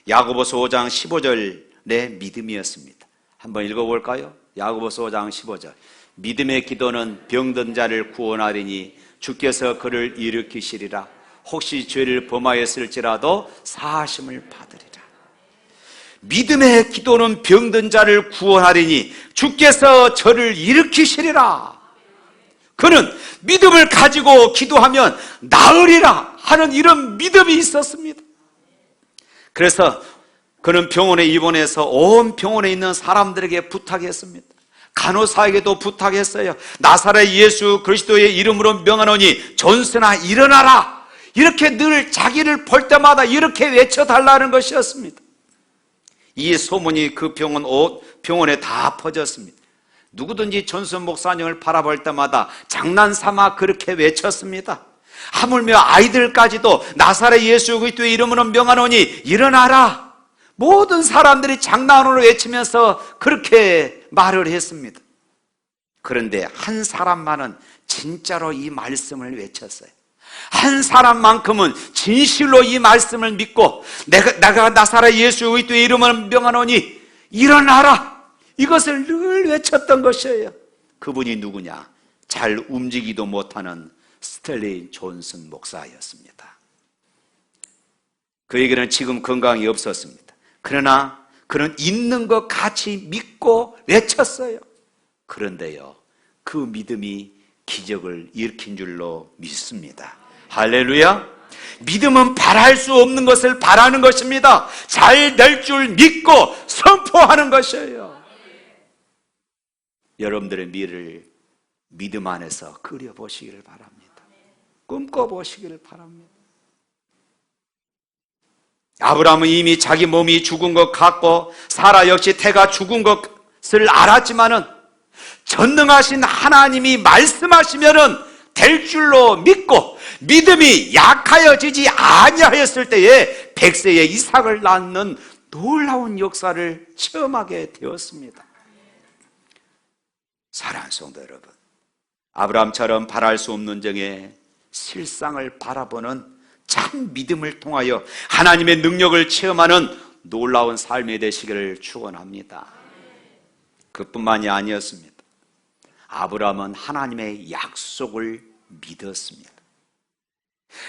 야고보서 5장 15절의 믿음이었습니다. 한번 읽어볼까요? 야고보서 5장 15절. 믿음의 기도는 병든 자를 구원하리니 주께서 그를 일으키시리라. 혹시 죄를 범하였을지라도 사하심을 받으리라. 믿음의 기도는 병든 자를 구원하리니 주께서 저를 일으키시리라. 그는 믿음을 가지고 기도하면 나으리라 하는 이런 믿음이 있었습니다. 그래서 그는 병원에 입원해서 온 병원에 있는 사람들에게 부탁했습니다. 간호사에게도 부탁했어요. 나사렛 예수 그리스도의 이름으로 명하노니 존슨아 일어나라. 이렇게 늘 자기를 볼 때마다 이렇게 외쳐달라는 것이었습니다. 이 소문이 그 병원에 다 퍼졌습니다. 누구든지 존슨 목사님을 바라볼 때마다 장난삼아 그렇게 외쳤습니다. 하물며 아이들까지도 나사렛 예수 그리스도의 이름으로 명하노니 일어나라. 모든 사람들이 장난으로 외치면서 그렇게 말을 했습니다. 그런데 한 사람만은 진짜로 이 말씀을 외쳤어요. 한 사람만큼은 진실로 이 말씀을 믿고 내가 나사렛 예수 그리스도의 이름으로 명하노니 일어나라. 이것을 늘 외쳤던 것이에요. 그분이 누구냐? 잘 움직이도 못하는 스텔레인 존슨 목사였습니다. 그에게는 지금 건강이 없었습니다. 그러나 그는 있는 것 같이 믿고 외쳤어요. 그런데요, 그 믿음이 기적을 일으킨 줄로 믿습니다. 할렐루야. 믿음은 바랄 수 없는 것을 바라는 것입니다. 잘 될 줄 믿고 선포하는 것이에요. 여러분들의 미래를 믿음 안에서 그려보시기를 바랍니다. 꿈꿔보시기를 바랍니다. 아브라함은 이미 자기 몸이 죽은 것 같고 사라 역시 태가 죽은 것을 알았지만은 전능하신 하나님이 말씀하시면은 될 줄로 믿고 믿음이 약하여지지 아니하였을 때에 100세에 이삭을 낳는 놀라운 역사를 체험하게 되었습니다. 사랑하는 성도 여러분, 아브라함처럼 바랄 수 없는 정에 실상을 바라보는 참 믿음을 통하여 하나님의 능력을 체험하는 놀라운 삶이 되시기를 축원합니다. 그뿐만이 아니었습니다. 아브라함은 하나님의 약속을 믿었습니다.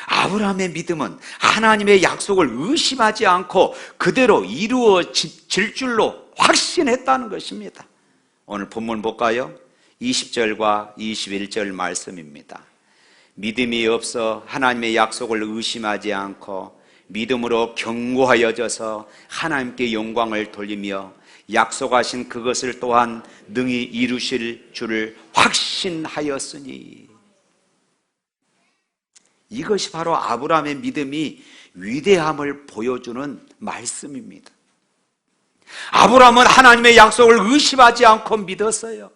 아브라함의 믿음은 하나님의 약속을 의심하지 않고 그대로 이루어질 줄로 확신했다는 것입니다. 오늘 본문 볼까요? 20절과 21절 말씀입니다. 믿음이 없어 하나님의 약속을 의심하지 않고 믿음으로 견고하여져서 하나님께 영광을 돌리며 약속하신 그것을 또한 능히 이루실 줄을 확신하였으니. 이것이 바로 아브라함의 믿음이 위대함을 보여주는 말씀입니다. 아브라함은 하나님의 약속을 의심하지 않고 믿었어요.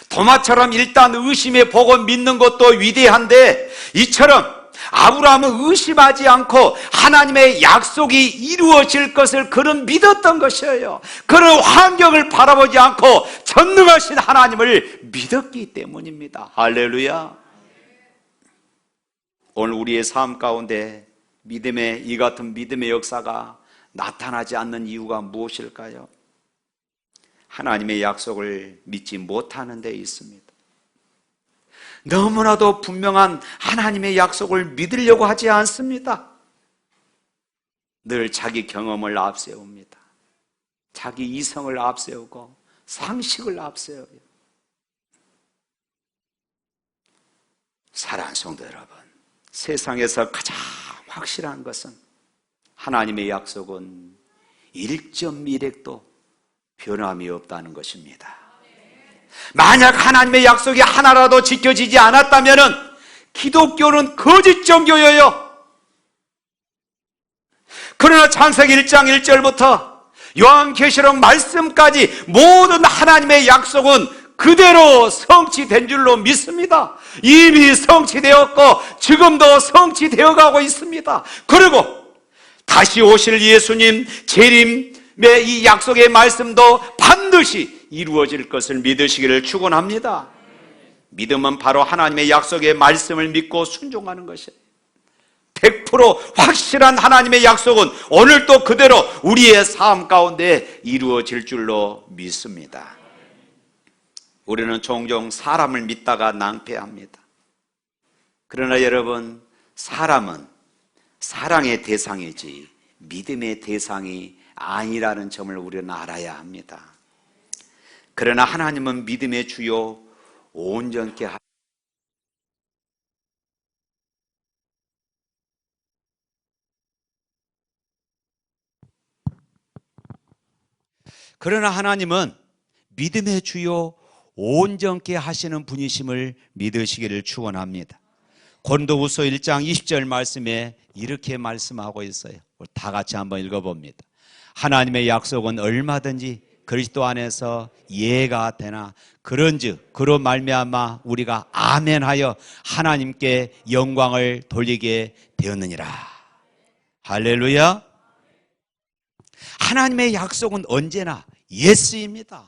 도마처럼 일단 의심해 보고 믿는 것도 위대한데 이처럼 아브라함은 의심하지 않고 하나님의 약속이 이루어질 것을 그는 믿었던 것이에요. 그는 환경을 바라보지 않고 전능하신 하나님을 믿었기 때문입니다. 할렐루야. 오늘 우리의 삶 가운데 이 같은 믿음의 역사가 나타나지 않는 이유가 무엇일까요? 하나님의 약속을 믿지 못하는 데 있습니다. 너무나도 분명한 하나님의 약속을 믿으려고 하지 않습니다. 늘 자기 경험을 앞세웁니다. 자기 이성을 앞세우고 상식을 앞세워요. 사랑하는 성도 여러분, 세상에서 가장 확실한 것은 하나님의 약속은 1.1획도 변함이 없다는 것입니다. 만약 하나님의 약속이 하나라도 지켜지지 않았다면 기독교는 거짓 종교예요. 그러나 창세기 1장 1절부터 요한계시록 말씀까지 모든 하나님의 약속은 그대로 성취된 줄로 믿습니다. 이미 성취되었고 지금도 성취되어 가고 있습니다. 그리고 다시 오실 예수님 재림의 이 약속의 말씀도 반드시 이루어질 것을 믿으시기를 축원합니다. 믿음은 바로 하나님의 약속의 말씀을 믿고 순종하는 것이에요. 100% 확실한 하나님의 약속은 오늘도 그대로 우리의 삶 가운데 이루어질 줄로 믿습니다. 우리는 종종 사람을 믿다가 낭패합니다. 그러나 여러분, 사람은 사랑의 대상이지 믿음의 대상이 아니라는 점을 우리는 알아야 합니다. 그러나 하나님은 믿음의 주요 온전케 그러나 하나님은 믿음의 주요 온전케 하시는 분이심을 믿으시기를 축원합니다. 고린도후서 1장 20절 말씀에 이렇게 말씀하고 있어요. 다 같이 한번 읽어봅니다. 하나님의 약속은 얼마든지 그리스도 안에서 예가 되나 그런즉 그로 말미암아 우리가 아멘하여 하나님께 영광을 돌리게 되었느니라. 할렐루야. 하나님의 약속은 언제나 예스입니다.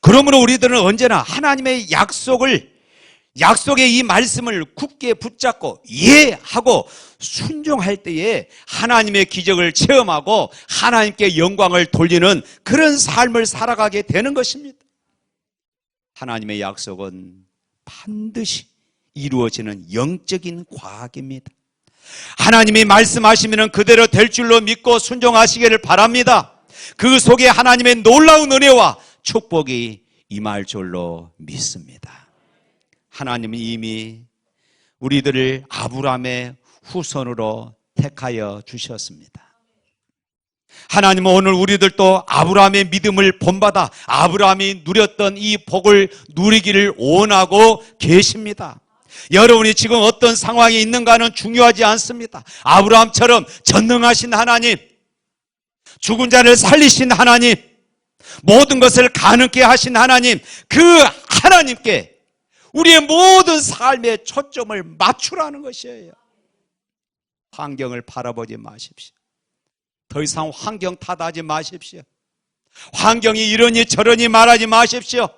그러므로 우리들은 언제나 하나님의 약속의 이 말씀을 굳게 붙잡고 예하고 순종할 때에 하나님의 기적을 체험하고 하나님께 영광을 돌리는 그런 삶을 살아가게 되는 것입니다. 하나님의 약속은 반드시 이루어지는 영적인 과학입니다. 하나님이 말씀하시면 그대로 될 줄로 믿고 순종하시기를 바랍니다. 그 속에 하나님의 놀라운 은혜와 축복이 임할 줄로 믿습니다. 하나님은 이미 우리들을 아브라함의 후손으로 택하여 주셨습니다. 하나님은 오늘 우리들도 아브라함의 믿음을 본받아 아브라함이 누렸던 이 복을 누리기를 원하고 계십니다. 여러분이 지금 어떤 상황에 있는가는 중요하지 않습니다. 아브라함처럼 전능하신 하나님, 죽은 자를 살리신 하나님, 모든 것을 가능케 하신 하나님, 그 하나님께 우리의 모든 삶의 초점을 맞추라는 것이에요. 환경을 바라보지 마십시오. 더 이상 환경 탓하지 마십시오. 환경이 이러니 저러니 말하지 마십시오.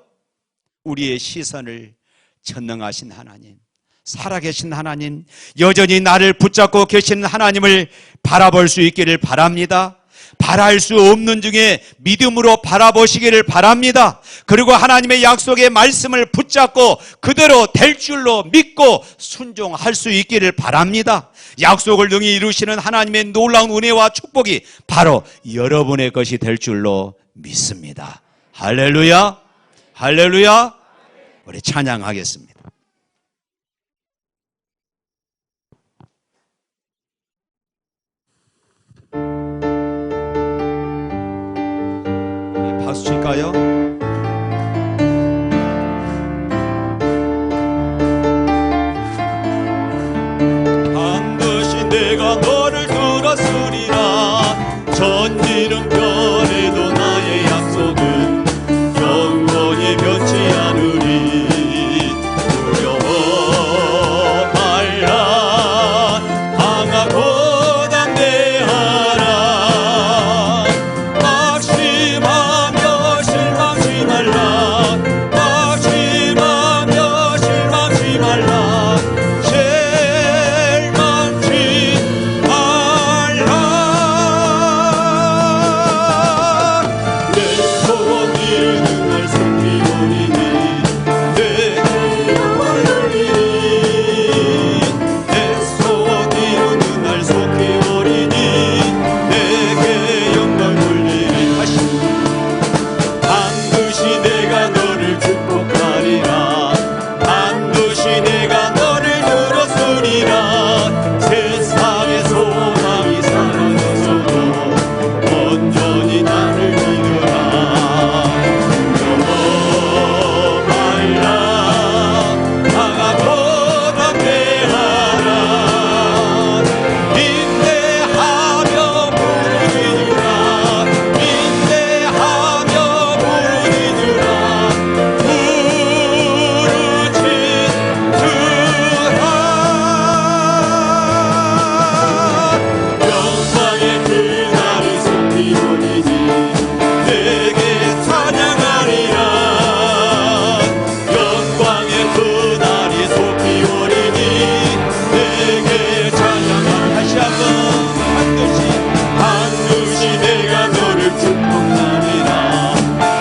우리의 시선을 전능하신 하나님, 살아계신 하나님, 여전히 나를 붙잡고 계시는 하나님을 바라볼 수 있기를 바랍니다. 바랄 수 없는 중에 믿음으로 바라보시기를 바랍니다. 그리고 하나님의 약속의 말씀을 붙잡고 그대로 될 줄로 믿고 순종할 수 있기를 바랍니다. 약속을 능히 이루시는 하나님의 놀라운 은혜와 축복이 바로 여러분의 것이 될 줄로 믿습니다. 할렐루야, 할렐루야. 우리 찬양하겠습니다. 박수 칠까요? 반드시 내가 너를 들었으리라. 전지는 변해도 나의 약속은 영원히 변치 않으리. 두려워 말라. 강하고 담대하라. 낙심하며 실망치 말라. 낙심하며 실망치 말라. 실망치 말라. 내 소원 이루는 날 속히 오리니 내 영광 돌리니. 내 소원 이루는 날 속히 오리니 내게 영광 돌리니. 다시 반드시 내가 너를 축복하리라. 반드시 내가 너를 들었으리라. 세상의 소망이 사라져도 온전히 나를 믿으라. 두려워 말라. 강하고 담대하라. 인내하며 부르짖으라. 인내하며 부르짖으라. 영광의 그날이 속히 오리니 내게 찬양하리라. 영광의 그날이 속히 오리니 내게 찬양하리라. 다시 한번 반드시 내가 너를 축복하리라.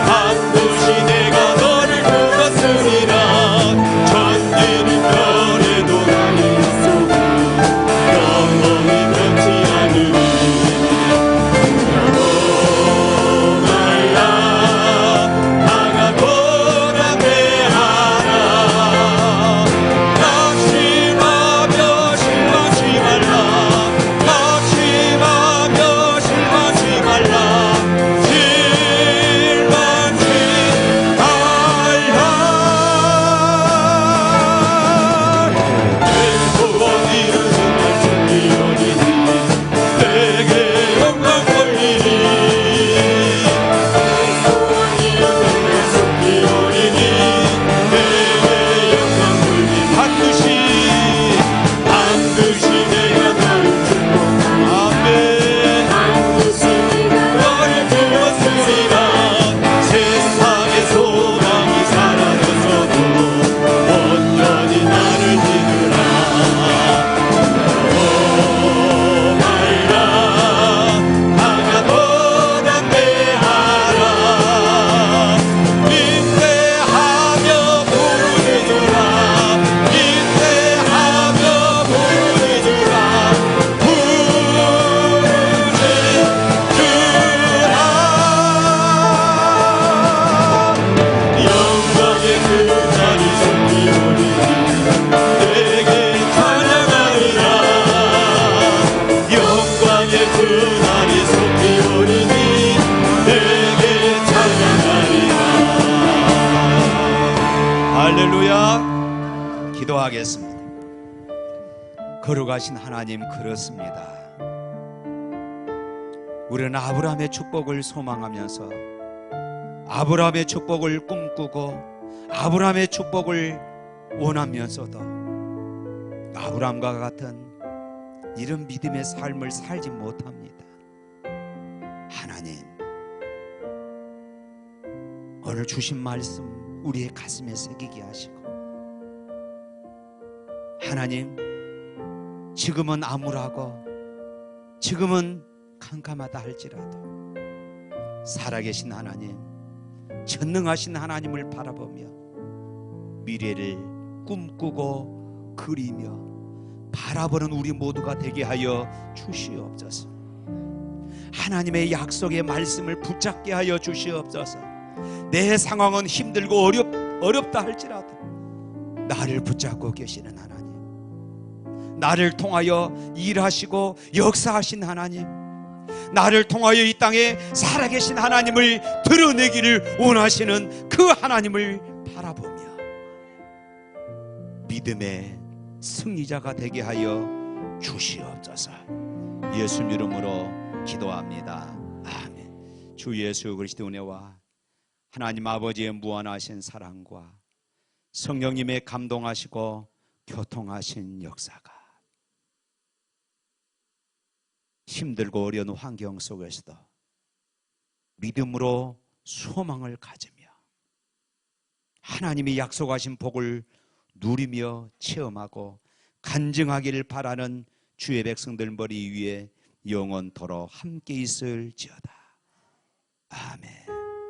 반드시 내가 너를 들었으리라. 천지는 변해도 나의 약속은 영원히 변치 않으리. 두려워 말라. 강하고 담대하라. 낙심하며 실망치 말라. 낙심하며 기도하겠습니다. 거룩하신 하나님, 그렇습니다. 우리는 아브라함의 축복을 소망하면서 아브라함의 축복을 꿈꾸고 아브라함의 축복을 원하면서도 아브라함과 같은 이런 믿음의 삶을 살지 못합니다. 하나님, 오늘 주신 말씀 우리의 가슴에 새기게 하시고, 하나님, 지금은 암울하고 지금은 캄캄하다 할지라도 살아계신 하나님, 전능하신 하나님을 바라보며 미래를 꿈꾸고 그리며 바라보는 우리 모두가 되게 하여 주시옵소서. 하나님의 약속의 말씀을 붙잡게 하여 주시옵소서. 내 상황은 힘들고 어렵다 할지라도 나를 붙잡고 계시는 하나님, 나를 통하여 일하시고 역사하신 하나님, 나를 통하여 이 땅에 살아계신 하나님을 드러내기를 원하시는 그 하나님을 바라보며 믿음의 승리자가 되게 하여 주시옵소서. 예수 이름으로 기도합니다. 아멘. 주 예수 그리스도의 은혜와 하나님 아버지의 무한하신 사랑과 성령님의 감동하시고 교통하신 역사가 힘들고 어려운 환경 속에서도 믿음으로 소망을 가지며 하나님이 약속하신 복을 누리며 체험하고 간증하기를 바라는 주의 백성들 머리 위에 영원토록 함께 있을지어다.